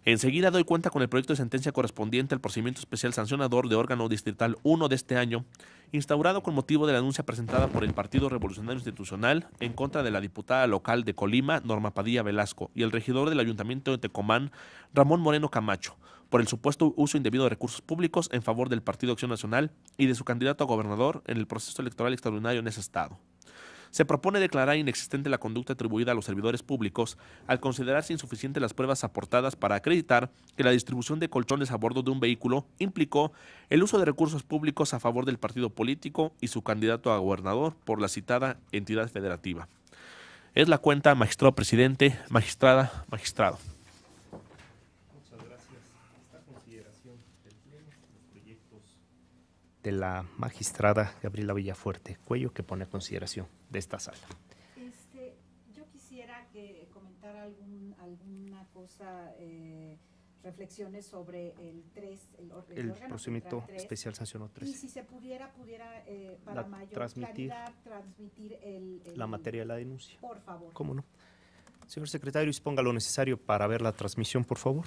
Speaker 6: Enseguida doy cuenta con el proyecto de sentencia correspondiente al procedimiento especial sancionador de órgano distrital 1 de este año, instaurado con motivo de la denuncia presentada por el Partido Revolucionario Institucional en contra de la diputada local de Colima, Norma Padilla Velasco, y el regidor del Ayuntamiento de Tecomán, Ramón Moreno Camacho, por el supuesto uso indebido de recursos públicos en favor del Partido Acción Nacional y de su candidato a gobernador en el proceso electoral extraordinario en ese estado. Se propone declarar inexistente la conducta atribuida a los servidores públicos al considerarse insuficientes las pruebas aportadas para acreditar que la distribución de colchones a bordo de un vehículo implicó el uso de recursos públicos a favor del partido político y su candidato a gobernador por la citada entidad federativa. Es la cuenta, magistrado presidente, magistrada, magistrado.
Speaker 1: Muchas gracias. Esta consideración del Pleno, los proyectos de la magistrada Gabriela Villafuerte Cuello, que pone a consideración de esta sala.
Speaker 3: Yo quisiera que comentara alguna cosa, reflexiones sobre el 3,
Speaker 1: el procedimiento especial sancionado 3.
Speaker 3: Y si se pudiera para mayor claridad, transmitir
Speaker 1: la materia de la denuncia.
Speaker 3: Por favor.
Speaker 1: ¿Cómo no? Señor secretario, disponga lo necesario para ver la transmisión, por favor.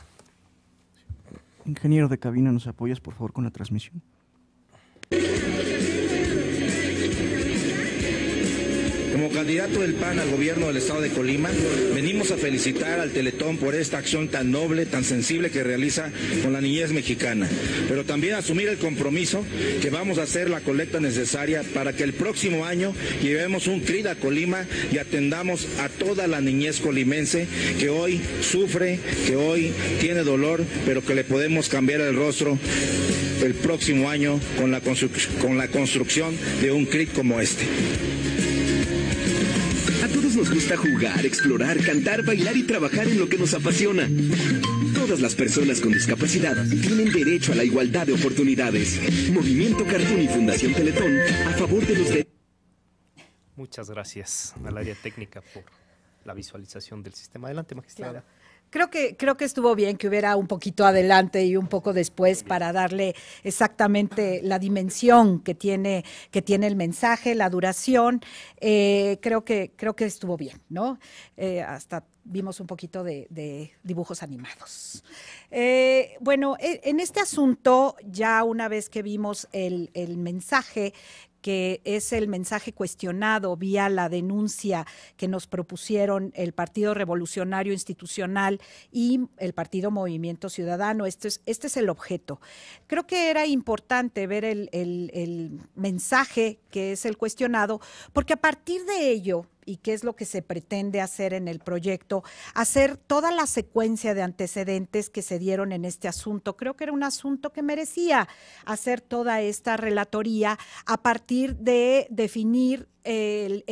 Speaker 7: Ingeniero de cabina, ¿nos apoyas, por favor, con la transmisión?
Speaker 8: Como candidato del PAN al gobierno del estado de Colima, venimos a felicitar al Teletón por esta acción tan noble, tan sensible que realiza con la niñez mexicana, pero también asumir el compromiso que vamos a hacer la colecta necesaria para que el próximo año llevemos un CRID a Colima y atendamos a toda la niñez colimense que hoy sufre, que hoy tiene dolor, pero que le podemos cambiar el rostro el próximo año con la construcción de un CRID como este.
Speaker 9: A todos nos gusta jugar, explorar, cantar, bailar y trabajar en lo que nos apasiona. Todas las personas con discapacidad tienen derecho a la igualdad de oportunidades. Movimiento Cartoon y Fundación Teletón a favor de los derechos.
Speaker 1: Muchas gracias al área técnica por la visualización del sistema. Adelante, magistrada.
Speaker 3: Claro. Creo que estuvo bien que hubiera un poquito adelante y un poco después para darle exactamente la dimensión que tiene el mensaje, la duración. Creo que estuvo bien, ¿no? Hasta vimos un poquito de dibujos animados. Bueno, en este asunto, ya una vez que vimos el mensaje, que es el mensaje cuestionado vía la denuncia que nos propusieron el Partido Revolucionario Institucional y el Partido Movimiento Ciudadano. Este es el objeto. Creo que era importante ver el mensaje que es el cuestionado, porque a partir de ello, y qué es lo que se pretende hacer en el proyecto, hacer toda la secuencia de antecedentes que se dieron en este asunto. Creo que era un asunto que merecía hacer toda esta relatoría a partir de definir el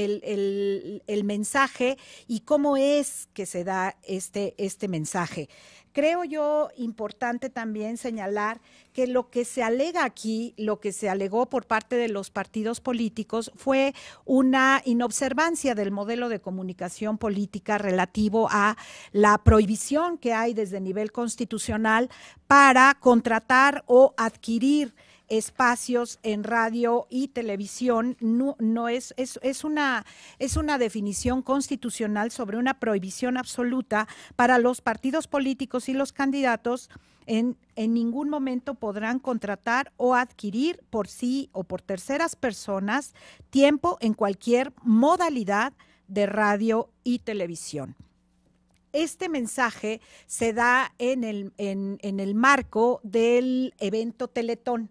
Speaker 3: mensaje y cómo es que se da este mensaje. Creo yo importante también señalar que lo que se alega aquí, lo que se alegó por parte de los partidos políticos fue una inobservancia del modelo de comunicación política relativo a la prohibición que hay desde nivel constitucional para contratar o adquirir espacios en radio y televisión. No es una definición constitucional sobre una prohibición absoluta para los partidos políticos y los candidatos. En ningún momento podrán contratar o adquirir por sí o por terceras personas tiempo en cualquier modalidad de radio y televisión. Este mensaje se da en el marco del evento Teletón.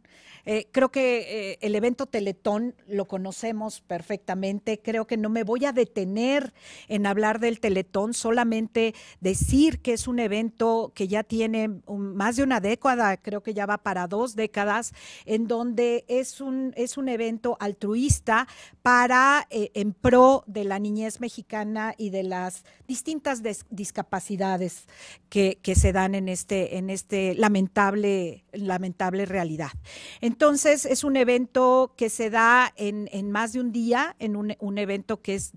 Speaker 3: Creo que el evento Teletón lo conocemos perfectamente. Creo que no me voy a detener en hablar del Teletón, solamente decir que es un evento que ya tiene más de una década, creo que ya va para 2 décadas, en donde es un evento altruista para en pro de la niñez mexicana y de las distintas discapacidades que se dan en este lamentable realidad. Entonces, es un evento que se da en más de un día, en un evento que es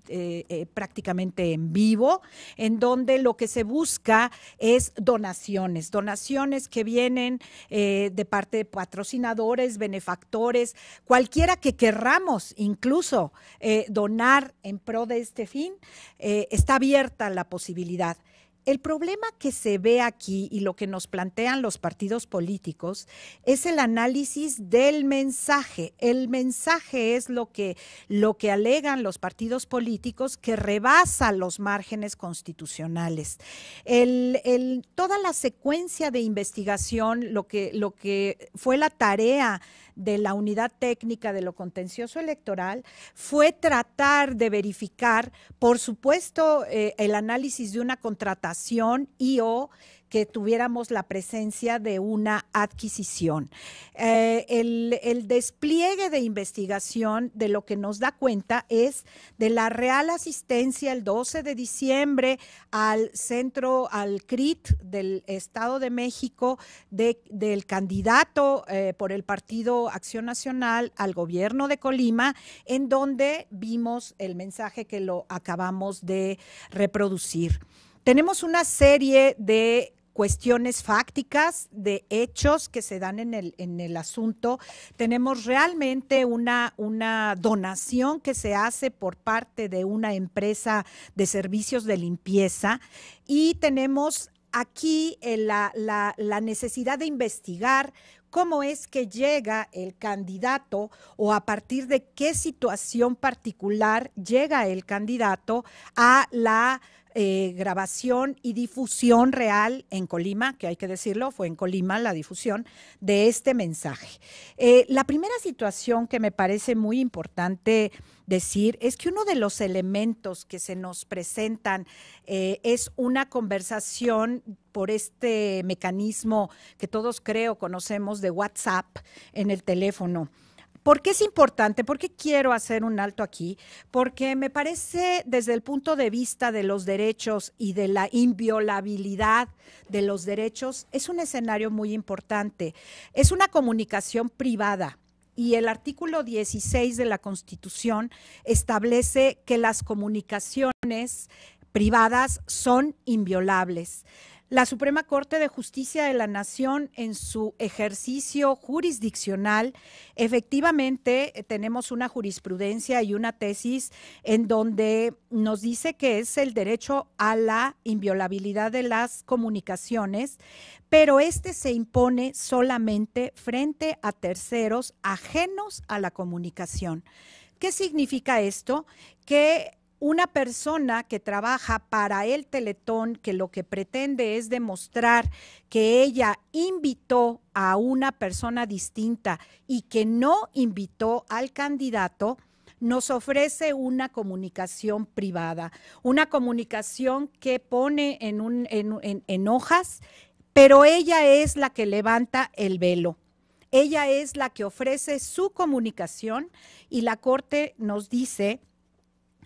Speaker 3: prácticamente en vivo, en donde lo que se busca es donaciones que vienen de parte de patrocinadores, benefactores, cualquiera que querramos incluso donar en pro de este fin, está abierta la posibilidad. El problema que se ve aquí y lo que nos plantean los partidos políticos es el análisis del mensaje. El mensaje es lo que alegan los partidos políticos, que rebasa los márgenes constitucionales. Toda la secuencia de investigación, lo que fue la tarea de la unidad técnica de lo contencioso electoral, fue tratar de verificar, por supuesto, el análisis de una contratación y/o que tuviéramos la presencia de una adquisición. El despliegue de investigación de lo que nos da cuenta es de la real asistencia el 12 de diciembre al CRIT del Estado de México del candidato por el Partido Acción Nacional al gobierno de Colima, en donde vimos el mensaje que lo acabamos de reproducir. Tenemos una serie de cuestiones fácticas, de hechos que se dan en el asunto. Tenemos realmente una donación que se hace por parte de una empresa de servicios de limpieza y tenemos aquí la necesidad de investigar cómo es que llega el candidato o a partir de qué situación particular llega el candidato a la grabación y difusión real en Colima, que hay que decirlo, fue en Colima la difusión de este mensaje. La primera situación que me parece muy importante decir es que uno de los elementos que se nos presentan es una conversación por este mecanismo que todos creo conocemos de WhatsApp en el teléfono. ¿Por qué es importante? ¿Por qué quiero hacer un alto aquí? Porque me parece desde el punto de vista de los derechos y de la inviolabilidad de los derechos, es un escenario muy importante. Es una comunicación privada. Y el artículo 16 de la Constitución establece que las comunicaciones privadas son inviolables. La Suprema Corte de Justicia de la Nación, en su ejercicio jurisdiccional, efectivamente tenemos una jurisprudencia y una tesis en donde nos dice que es el derecho a la inviolabilidad de las comunicaciones, pero este se impone solamente frente a terceros ajenos a la comunicación. ¿Qué significa esto? Que una persona que trabaja para el Teletón, que lo que pretende es demostrar que ella invitó a una persona distinta y que no invitó al candidato, nos ofrece una comunicación privada, una comunicación que pone en hojas, pero ella es la que levanta el velo. Ella es la que ofrece su comunicación y la Corte nos dice,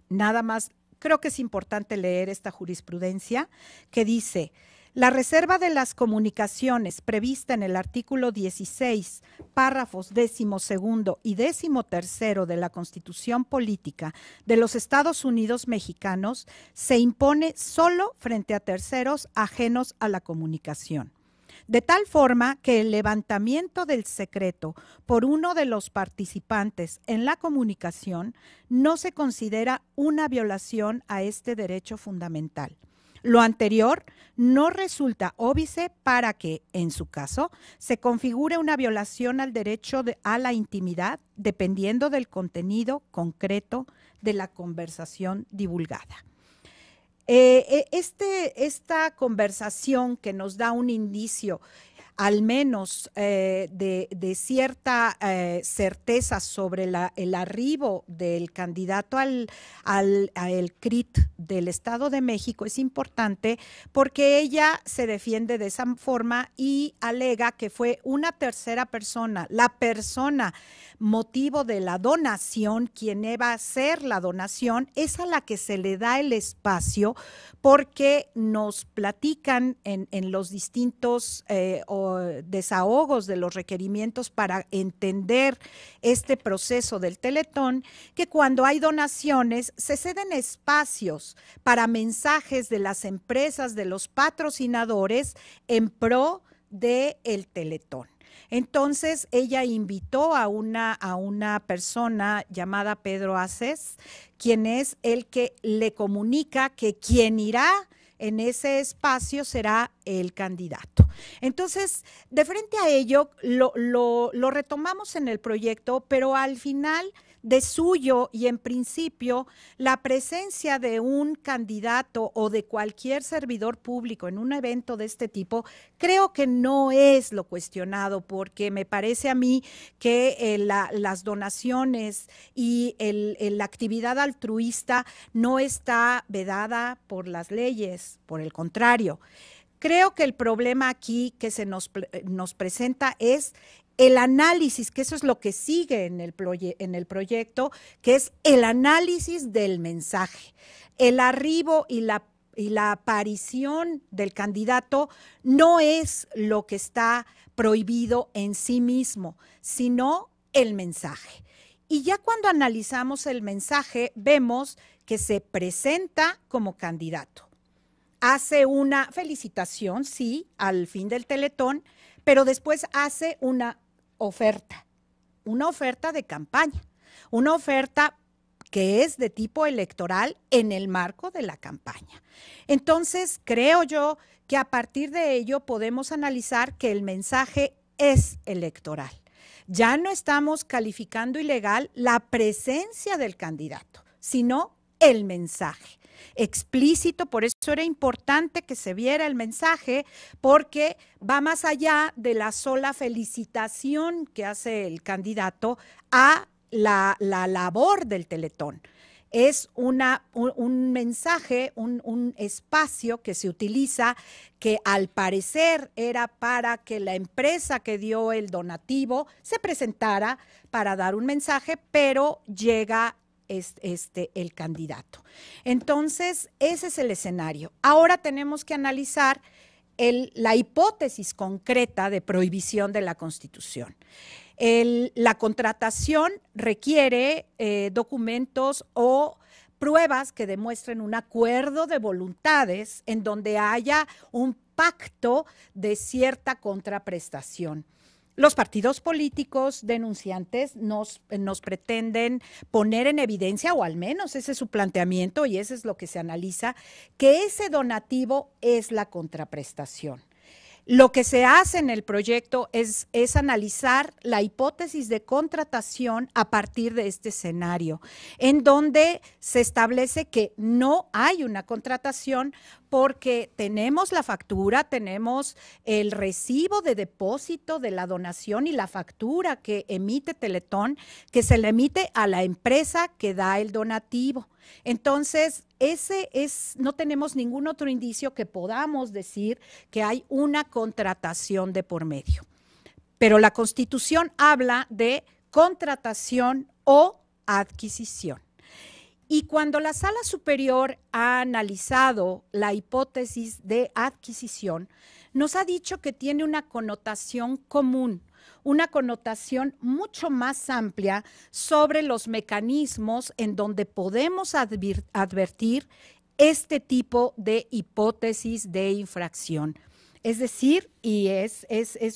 Speaker 3: nada más, creo que es importante leer esta jurisprudencia que dice: la reserva de las comunicaciones prevista en el artículo 16, párrafos 12º y 13º de la Constitución Política de los Estados Unidos Mexicanos se impone solo frente a terceros ajenos a la comunicación. De tal forma que el levantamiento del secreto por uno de los participantes en la comunicación no se considera una violación a este derecho fundamental. Lo anterior no resulta óbice para que, en su caso, se configure una violación al derecho a la intimidad dependiendo del contenido concreto de la conversación divulgada. Esta conversación que nos da un indicio, al menos de cierta certeza sobre el arribo del candidato al CRIT del Estado de México, es importante porque ella se defiende de esa forma y alega que fue una tercera persona, la persona motivo de la donación, quien va a hacer la donación, es a la que se le da el espacio porque nos platican en los distintos desahogos de los requerimientos para entender este proceso del Teletón, que cuando hay donaciones se ceden espacios para mensajes de las empresas, de los patrocinadores en pro del Teletón. Entonces ella invitó a una persona llamada Pedro Aces, quien es el que le comunica que quien irá en ese espacio será el candidato. Entonces, de frente a ello, lo retomamos en el proyecto, pero al final de suyo y en principio, la presencia de un candidato o de cualquier servidor público en un evento de este tipo, creo que no es lo cuestionado, porque me parece a mí que las donaciones y la actividad altruista no está vedada por las leyes, por el contrario. Creo que el problema aquí que se nos presenta es el análisis, que eso es lo que sigue en el proyecto, que es el análisis del mensaje. El arribo y la aparición del candidato no es lo que está prohibido en sí mismo, sino el mensaje. Y ya cuando analizamos el mensaje, vemos que se presenta como candidato. Hace una felicitación, sí, al fin del Teletón, pero después hace una oferta de campaña, una oferta que es de tipo electoral en el marco de la campaña. Entonces, creo yo que a partir de ello podemos analizar que el mensaje es electoral. Ya no estamos calificando ilegal la presencia del candidato, sino el mensaje explícito. Por eso era importante que se viera el mensaje, porque va más allá de la sola felicitación que hace el candidato a la labor del Teletón. Es un mensaje, un espacio que se utiliza, que al parecer era para que la empresa que dio el donativo se presentara para dar un mensaje, pero llega el candidato. Entonces, ese es el escenario. Ahora tenemos que analizar la hipótesis concreta de prohibición de la Constitución. La contratación requiere documentos o pruebas que demuestren un acuerdo de voluntades en donde haya un pacto de cierta contraprestación. Los partidos políticos denunciantes nos pretenden poner en evidencia, o al menos ese es su planteamiento y eso es lo que se analiza, que ese donativo es la contraprestación. Lo que se hace en el proyecto es analizar la hipótesis de contratación a partir de este escenario, en donde se establece que no hay una contratación porque tenemos la factura, tenemos el recibo de depósito de la donación y la factura que emite Teletón, que se le emite a la empresa que da el donativo. Entonces, no tenemos ningún otro indicio que podamos decir que hay una contratación de por medio. Pero la Constitución habla de contratación o adquisición. Y cuando la Sala Superior ha analizado la hipótesis de adquisición, nos ha dicho que tiene una connotación común, una connotación mucho más amplia sobre los mecanismos en donde podemos advertir este tipo de hipótesis de infracción. Es decir, y es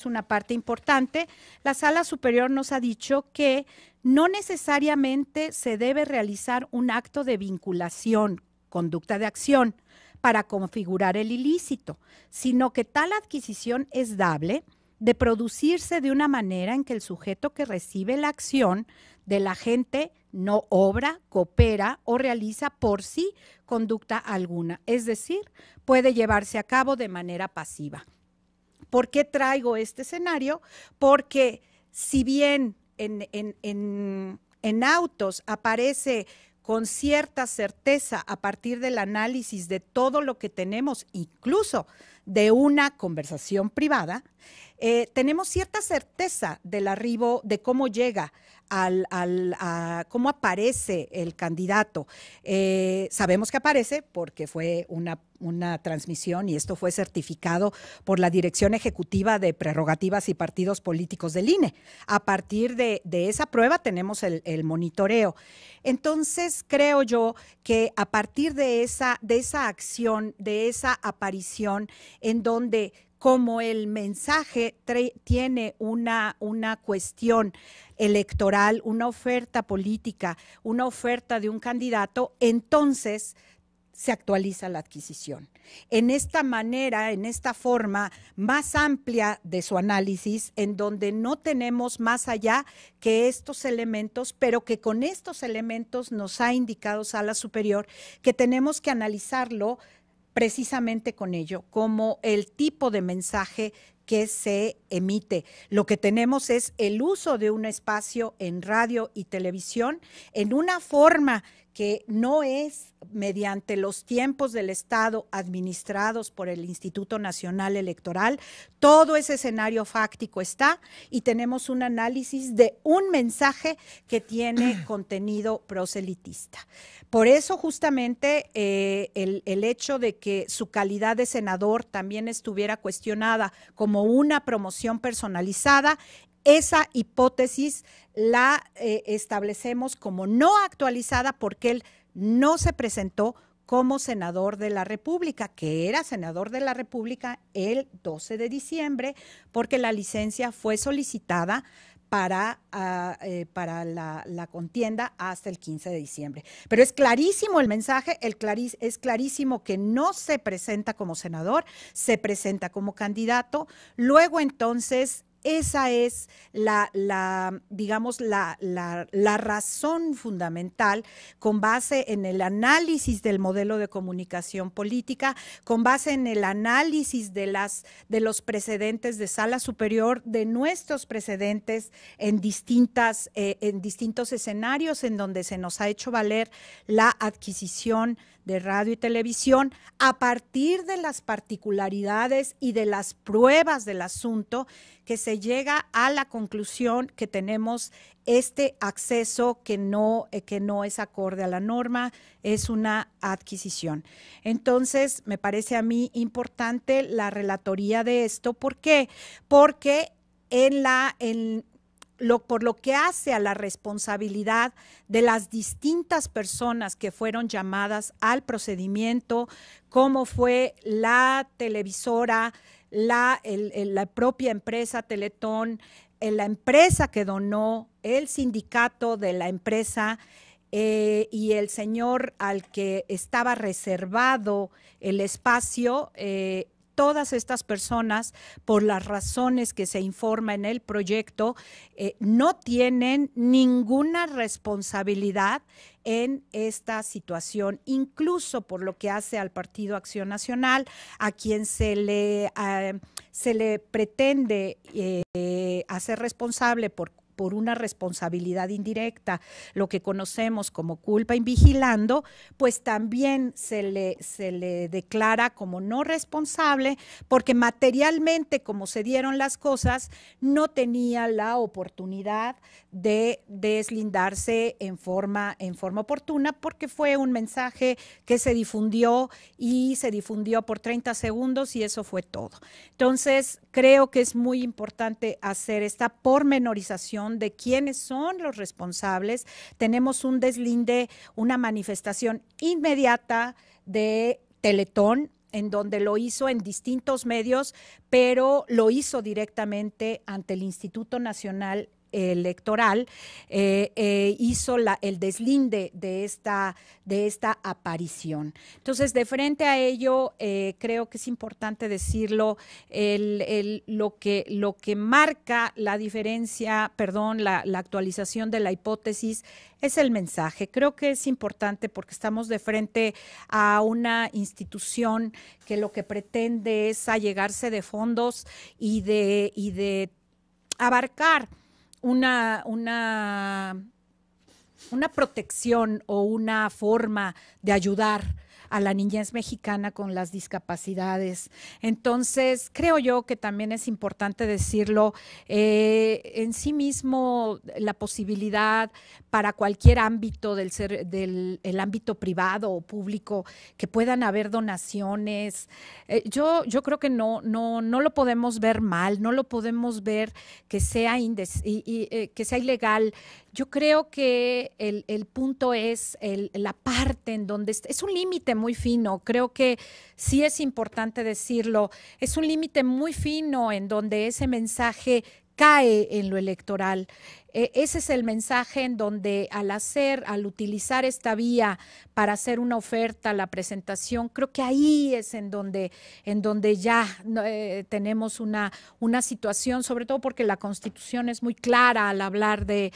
Speaker 3: una parte importante, la Sala Superior nos ha dicho que no necesariamente se debe realizar un acto de vinculación, conducta de acción, para configurar el ilícito, sino que tal adquisición es dable de producirse de una manera en que el sujeto que recibe la acción del agente no obra, coopera o realiza por sí conducta alguna, es decir, puede llevarse a cabo de manera pasiva. ¿Por qué traigo este escenario? Porque si bien en autos aparece con cierta certeza a partir del análisis de todo lo que tenemos, incluso de una conversación privada, tenemos cierta certeza del arribo, de cómo llega, cómo aparece el candidato. Sabemos que aparece porque fue una transmisión y esto fue certificado por la Dirección Ejecutiva de Prerrogativas y Partidos Políticos del INE. A partir de esa prueba tenemos el monitoreo. Entonces, creo yo que a partir de esa acción, de esa aparición, en donde como el mensaje tiene una cuestión electoral, una oferta política, una oferta de un candidato, entonces se actualiza la adquisición. En esta manera, en esta forma más amplia de su análisis, en donde no tenemos más allá que estos elementos, pero que con estos elementos nos ha indicado Sala Superior que tenemos que analizarlo precisamente con ello, como el tipo de mensaje que se emite. Lo que tenemos es el uso de un espacio en radio y televisión en una forma que no es mediante los tiempos del Estado administrados por el Instituto Nacional Electoral. Todo ese escenario fáctico está y tenemos un análisis de un mensaje que tiene contenido proselitista. Por eso justamente el hecho de que su calidad de senador también estuviera cuestionada como una promoción personalizada, esa hipótesis la establecemos como no actualizada porque él no se presentó como senador de la República, que era senador de la República el 12 de diciembre, porque la licencia fue solicitada para la contienda hasta el 15 de diciembre. Pero es clarísimo el mensaje, es clarísimo que no se presenta como senador, se presenta como candidato. Luego entonces esa es digamos, la razón fundamental, con base en el análisis del modelo de comunicación política, con base en el análisis de los precedentes de Sala Superior, de nuestros precedentes en distintos escenarios en donde se nos ha hecho valer la adquisición de radio y televisión a partir de las particularidades y de las pruebas del asunto, que se llega a la conclusión que tenemos este acceso que no es acorde a la norma, es una adquisición. Entonces, me parece a mí importante la relatoría de esto. ¿Por qué? Porque por lo que hace a la responsabilidad de las distintas personas que fueron llamadas al procedimiento, como fue la televisora, la propia empresa Teletón, la empresa que donó, el sindicato de la empresa y el señor al que estaba reservado el espacio, todas estas personas, por las razones que se informa en el proyecto, no tienen ninguna responsabilidad en esta situación, incluso por lo que hace al Partido Acción Nacional, a quien se le pretende hacer responsable por una responsabilidad indirecta, lo que conocemos como culpa invigilando, pues también se le declara como no responsable, porque materialmente, como se dieron las cosas, no tenía la oportunidad de deslindarse en forma oportuna, porque fue un mensaje que se difundió por 30 segundos y eso fue todo. Entonces, creo que es muy importante hacer esta pormenorización de quiénes son los responsables. Tenemos un deslinde, una manifestación inmediata de Teletón, en donde lo hizo en distintos medios, pero lo hizo directamente ante el Instituto Nacional Electoral, hizo el deslinde de esta aparición. Entonces, de frente a ello, creo que es importante decirlo, lo que marca la diferencia, la actualización de la hipótesis es el mensaje. Creo que es importante porque estamos de frente a una institución que lo que pretende es allegarse de fondos y de abarcar una protección o una forma de ayudar a la niñez mexicana con las discapacidades. Entonces, creo yo que también es importante decirlo, en sí mismo la posibilidad para cualquier ámbito del ámbito privado o público que puedan haber donaciones, yo creo que no lo podemos ver mal, no lo podemos ver que sea ilegal. Yo creo que el punto es la parte en donde es un límite muy fino. Creo que sí es importante decirlo. Es un límite muy fino en donde ese mensaje cae en lo electoral. Ese es el mensaje en donde al utilizar esta vía para hacer una oferta, la presentación, creo que ahí es en donde ya tenemos una situación, sobre todo porque la Constitución es muy clara al hablar de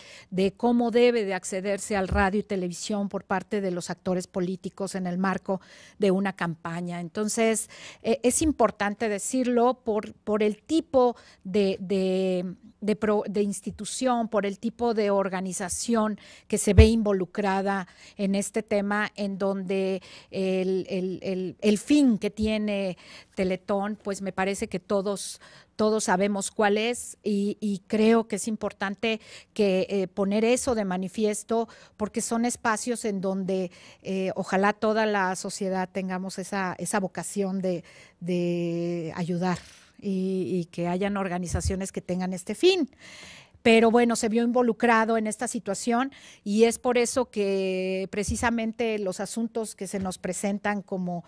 Speaker 3: cómo debe de accederse al radio y televisión por parte de los actores políticos en el marco de una campaña. Entonces, es importante decirlo por el tipo de institución, por el tipo de organización que se ve involucrada en este tema, en donde el fin que tiene Teletón, pues me parece que todos sabemos cuál es y creo que es importante que poner eso de manifiesto, porque son espacios en donde ojalá toda la sociedad tengamos esa vocación de ayudar y que hayan organizaciones que tengan este fin. Pero bueno, se vio involucrado en esta situación y es por eso que precisamente los asuntos que se nos presentan como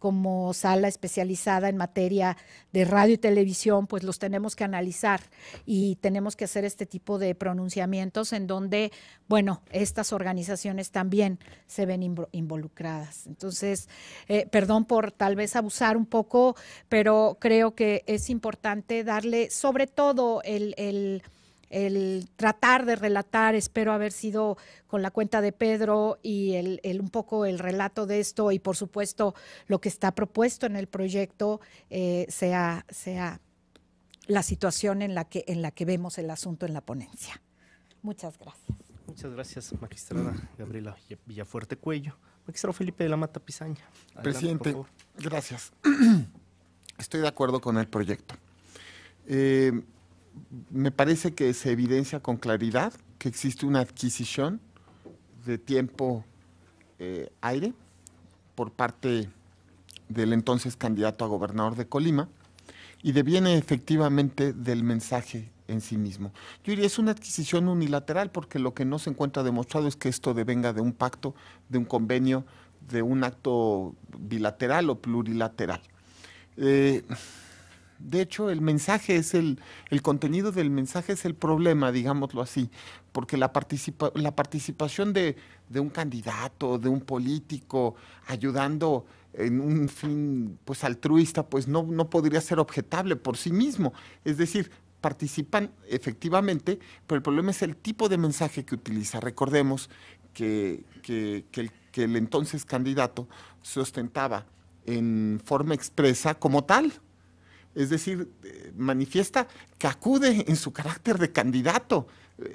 Speaker 3: como sala especializada en materia de radio y televisión, pues los tenemos que analizar y tenemos que hacer este tipo de pronunciamientos en donde, bueno, estas organizaciones también se ven involucradas. Entonces, perdón por tal vez abusar un poco, pero creo que es importante darle sobre todo el tratar de relatar, espero haber sido con la cuenta de Pedro y un poco el relato de esto y por supuesto lo que está propuesto en el proyecto sea la situación en la que vemos el asunto en la ponencia. Muchas gracias.
Speaker 1: Muchas gracias, magistrada Gabriela Villafuerte Cuello. Magistrado Felipe de la Mata Pisaña. Adelante,
Speaker 5: presidente,
Speaker 1: por favor.
Speaker 5: Gracias. Estoy de acuerdo con el proyecto. Me parece que se evidencia con claridad que existe una adquisición de tiempo aire por parte del entonces candidato a gobernador de Colima y deviene efectivamente del mensaje en sí mismo. Yo diría es una adquisición unilateral porque lo que no se encuentra demostrado es que esto devenga de un pacto, de un convenio, de un acto bilateral o plurilateral. De hecho, el mensaje es el contenido del mensaje es el problema, digámoslo así, porque la participación de un candidato, de un político, ayudando en un fin pues altruista, pues no podría ser objetable por sí mismo. Es decir, participan efectivamente, pero el problema es el tipo de mensaje que utiliza. Recordemos que el entonces candidato se ostentaba en forma expresa como tal. Es decir, manifiesta que acude en su carácter de candidato.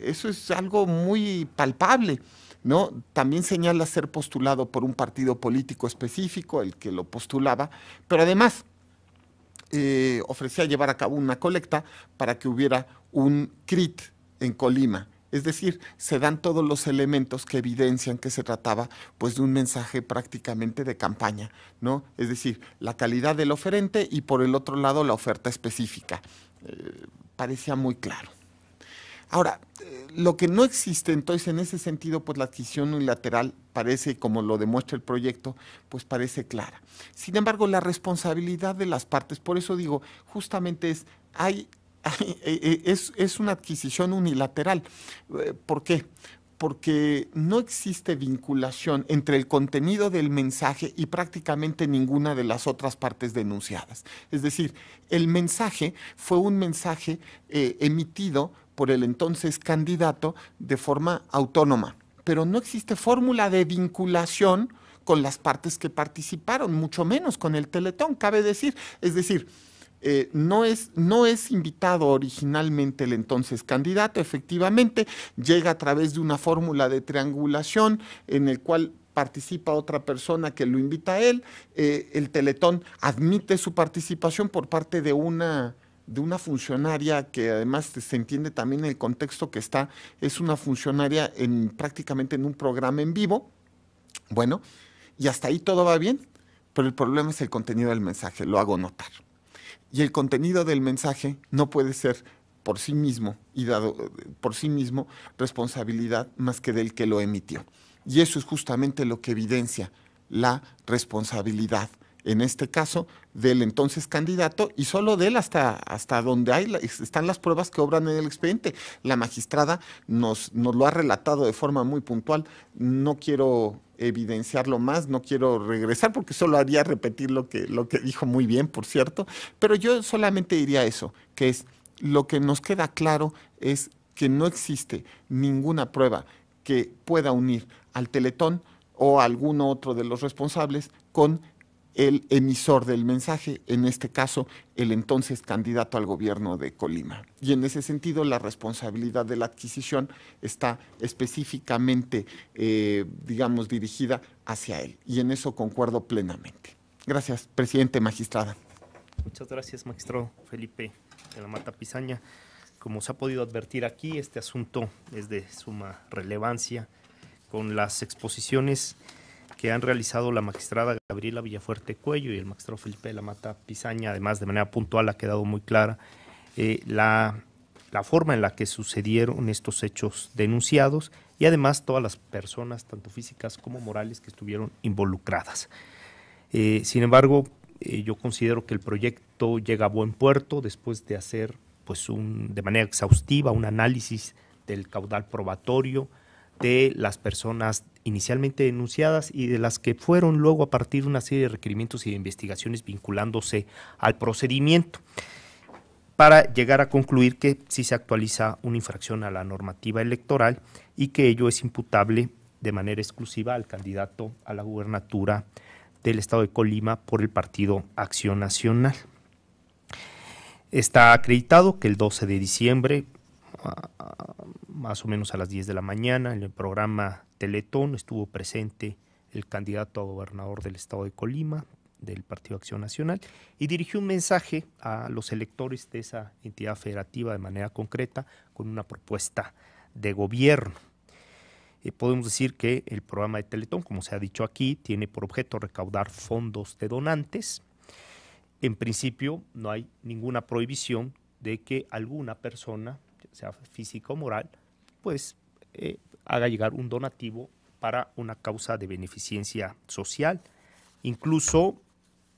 Speaker 5: Eso es algo muy palpable, ¿no? También señala ser postulado por un partido político específico, el que lo postulaba, pero además ofrecía llevar a cabo una colecta para que hubiera un CRIT en Colima. Es decir, se dan todos los elementos que evidencian que se trataba pues de un mensaje prácticamente de campaña, ¿no? Es decir, la calidad del oferente y por el otro lado la oferta específica. Parecía muy claro. Ahora, lo que no existe entonces en ese sentido, pues la adquisición unilateral parece, como lo demuestra el proyecto, pues parece clara. Sin embargo, la responsabilidad de las partes, por eso digo, justamente es una adquisición unilateral. ¿Por qué? Porque no existe vinculación entre el contenido del mensaje y prácticamente ninguna de las otras partes denunciadas. Es decir, el mensaje fue un mensaje emitido por el entonces candidato de forma autónoma, pero no existe fórmula de vinculación con las partes que participaron, mucho menos con el Teletón, cabe decir. Es decir, no es invitado originalmente el entonces candidato, efectivamente, llega a través de una fórmula de triangulación en el cual participa otra persona que lo invita a él, el Teletón admite su participación por parte de una funcionaria que además se entiende también en el contexto que está, es una funcionaria prácticamente en un programa en vivo. Bueno, y hasta ahí todo va bien, pero el problema es el contenido del mensaje, lo hago notar. Y el contenido del mensaje no puede ser por sí mismo y dado por sí mismo responsabilidad más que del que lo emitió. Y eso es justamente lo que evidencia la responsabilidad, en este caso, del entonces candidato y solo de él hasta donde están las pruebas que obran en el expediente. La magistrada nos lo ha relatado de forma muy puntual. No quiero evidenciarlo más, no quiero regresar porque solo haría repetir lo que dijo muy bien, por cierto, pero yo solamente diría eso, que es lo que nos queda claro es que no existe ninguna prueba que pueda unir al Teletón o a alguno otro de los responsables con el emisor del mensaje, en este caso, el entonces candidato al gobierno de Colima. Y en ese sentido, la responsabilidad de la adquisición está específicamente, digamos, dirigida hacia él. Y en eso concuerdo plenamente. Gracias, presidente, magistrada.
Speaker 1: Muchas gracias, magistrado Felipe de la Mata Pisaña. Como se ha podido advertir aquí, este asunto es de suma relevancia con las exposiciones que han realizado la magistrada Gabriela Villafuerte Cuello y el magistrado Felipe de la Mata Pisaña. Además, de manera puntual ha quedado muy clara la forma en la que sucedieron estos hechos denunciados y además todas las personas, tanto físicas como morales, que estuvieron involucradas. Sin embargo, yo considero que el proyecto llega a buen puerto después de hacer pues de manera exhaustiva un análisis del caudal probatorio de las personas inicialmente denunciadas y de las que fueron luego a partir de una serie de requerimientos y de investigaciones vinculándose al procedimiento, para llegar a concluir que sí se actualiza una infracción a la normativa electoral y que ello es imputable de manera exclusiva al candidato a la gubernatura del estado de Colima por el partido Acción Nacional. Está acreditado que el 12 de diciembre, más o menos a las 10 de la mañana, en el programa Teletón estuvo presente el candidato a gobernador del estado de Colima, del Partido Acción Nacional, y dirigió un mensaje a los electores de esa entidad federativa de manera concreta con una propuesta de gobierno. Podemos decir que el programa de Teletón, como se ha dicho aquí, tiene por objeto recaudar fondos de donantes. En principio no hay ninguna prohibición de que alguna persona, sea física o moral, pues haga llegar un donativo para una causa de beneficencia social, incluso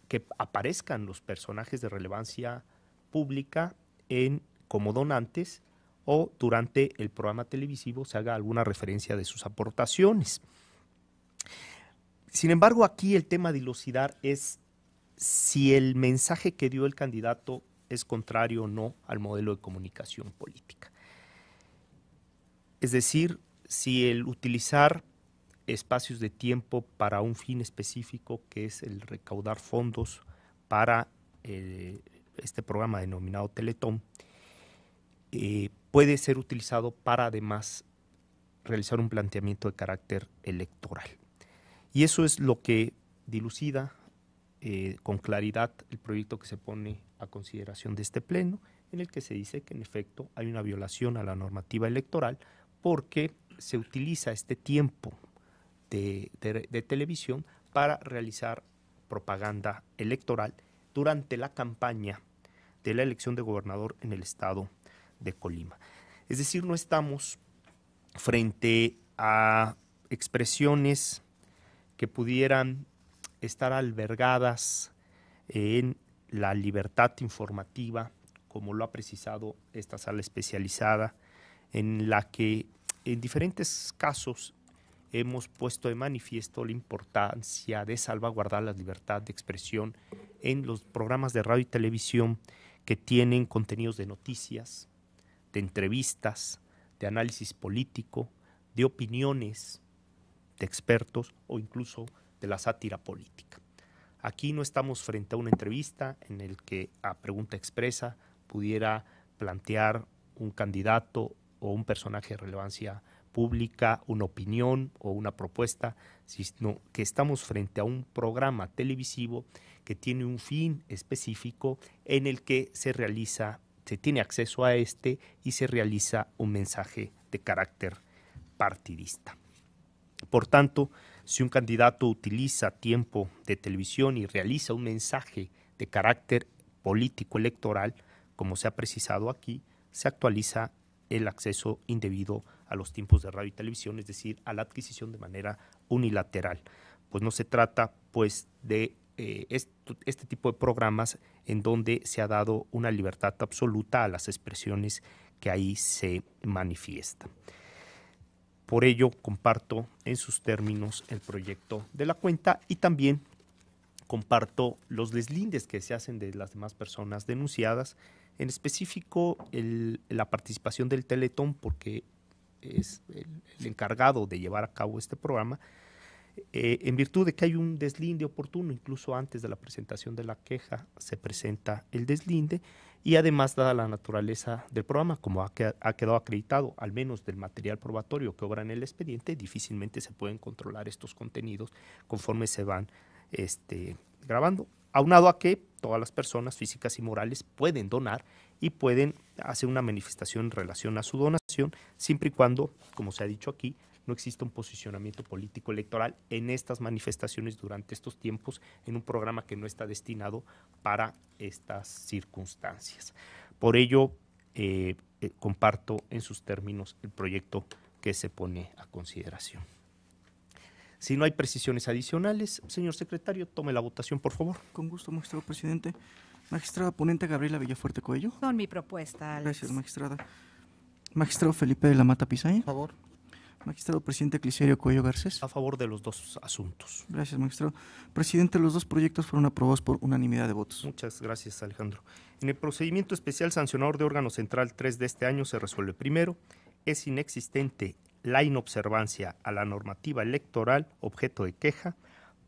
Speaker 1: que aparezcan los personajes de relevancia pública como donantes, o durante el programa televisivo se haga alguna referencia de sus aportaciones. Sin embargo, aquí el tema a dilucidar es si el mensaje que dio el candidato es contrario o no al modelo de comunicación política. Es decir, si el utilizar espacios de tiempo para un fin específico, que es el recaudar fondos para este programa denominado Teletón, puede ser utilizado para además realizar un planteamiento de carácter electoral. Y eso es lo que dilucida con claridad el proyecto que se pone a consideración de este pleno, en el que se dice que en efecto hay una violación a la normativa electoral porque se utiliza este tiempo de televisión para realizar propaganda electoral durante la campaña de la elección de gobernador en el estado de Colima. Es decir, no estamos frente a expresiones que pudieran estar albergadas en la libertad informativa, como lo ha precisado esta sala especializada, en la que en diferentes casos hemos puesto de manifiesto la importancia de salvaguardar la libertad de expresión en los programas de radio y televisión que tienen contenidos de noticias, de entrevistas, de análisis político, de opiniones de expertos o incluso de la sátira política. Aquí no estamos frente a una entrevista en el que a pregunta expresa pudiera plantear un candidato o un personaje de relevancia pública una opinión o una propuesta, sino que estamos frente a un programa televisivo que tiene un fin específico en el que se tiene acceso a y se realiza un mensaje de carácter partidista. Por tanto, si un candidato utiliza tiempo de televisión y realiza un mensaje de carácter político electoral, como se ha precisado aquí, se actualiza el acceso indebido a los tiempos de radio y televisión, es decir, a la adquisición de manera unilateral. Pues no se trata pues de este tipo de programas en donde se ha dado una libertad absoluta a las expresiones que ahí se manifiestan. Por ello, comparto en sus términos el proyecto de la cuenta y también comparto los deslindes que se hacen de las demás personas denunciadas, en específico la participación del Teletón, porque es el encargado de llevar a cabo este programa, en virtud de que hay un deslinde oportuno, incluso antes de la presentación de la queja se presenta el deslinde, y además, dada la naturaleza del programa, como ha quedado acreditado, al menos del material probatorio que obra en el expediente, difícilmente se pueden controlar estos contenidos conforme se van grabando, aunado a que todas las personas físicas y morales pueden donar y pueden hacer una manifestación en relación a su donación, siempre y cuando, como se ha dicho aquí, no exista un posicionamiento político electoral en estas manifestaciones durante estos tiempos, en un programa que no está destinado para estas circunstancias. Por ello, comparto en sus términos el proyecto que se pone a consideración. Si no hay precisiones adicionales, señor secretario, tome la votación, por favor.
Speaker 7: Con gusto, magistrado presidente. Magistrada ponente Gabriela Villafuerte Coello.
Speaker 3: Con mi propuesta, Alex.
Speaker 7: Gracias, magistrada. Magistrado Felipe de la Mata Pizaña.
Speaker 5: Por favor.
Speaker 7: Magistrado presidente Cliserio Coello Garcés.
Speaker 1: A favor de los dos asuntos.
Speaker 7: Gracias, magistrado. Presidente, los dos proyectos fueron aprobados por unanimidad de votos.
Speaker 1: Muchas gracias, Alejandro. En el procedimiento especial sancionador de órgano central 3 de este año se resuelve primero, es inexistente la inobservancia a la normativa electoral objeto de queja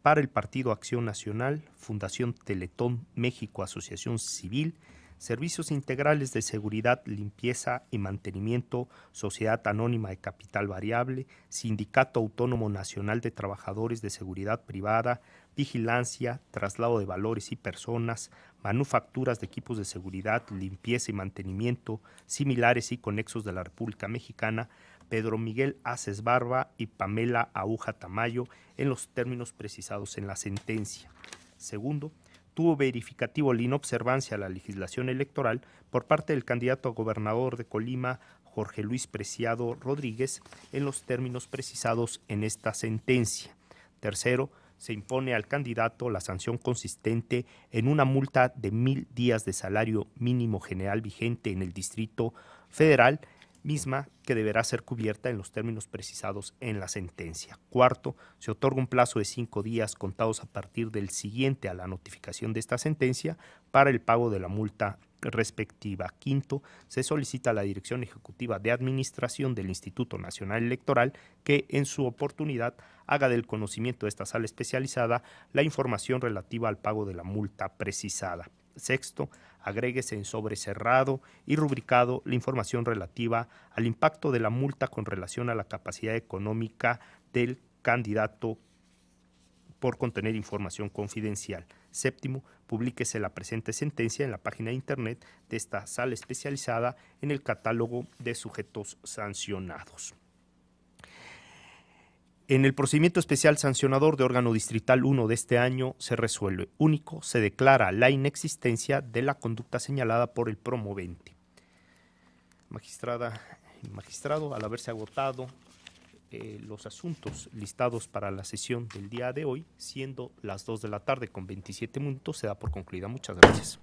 Speaker 1: para el Partido Acción Nacional, Fundación Teletón México Asociación Civil, Servicios Integrales de Seguridad, Limpieza y Mantenimiento, Sociedad Anónima de Capital Variable, Sindicato Autónomo Nacional de Trabajadores de Seguridad Privada, Vigilancia, Traslado de Valores y Personas, Manufacturas de Equipos de Seguridad, Limpieza y Mantenimiento, similares y conexos de la República Mexicana, Pedro Miguel Aces Barba y Pamela Aúja Tamayo, en los términos precisados en la sentencia. Segundo, tuvo verificativo la inobservancia a la legislación electoral por parte del candidato a gobernador de Colima, Jorge Luis Preciado Rodríguez, en los términos precisados en esta sentencia. Tercero, se impone al candidato la sanción consistente en una multa de 1,000 días de salario mínimo general vigente en el Distrito Federal, misma que deberá ser cubierta en los términos precisados en la sentencia. Cuarto, se otorga un plazo de 5 días contados a partir del siguiente a la notificación de esta sentencia para el pago de la multa respectiva. Quinto, se solicita a la Dirección Ejecutiva de Administración del Instituto Nacional Electoral que en su oportunidad haga del conocimiento de esta sala especializada la información relativa al pago de la multa precisada. Sexto, agréguese en sobre cerrado y rubricado la información relativa al impacto de la multa con relación a la capacidad económica del candidato por contener información confidencial. Séptimo, publíquese la presente sentencia en la página de internet de esta sala especializada en el catálogo de sujetos sancionados. En el procedimiento especial sancionador de órgano distrital 1 de este año se resuelve. Único, se declara la inexistencia de la conducta señalada por el promovente. Magistrada y magistrado, al haberse agotado los asuntos listados para la sesión del día de hoy, siendo las 2 de la tarde con 27 minutos, se da por concluida. Muchas gracias.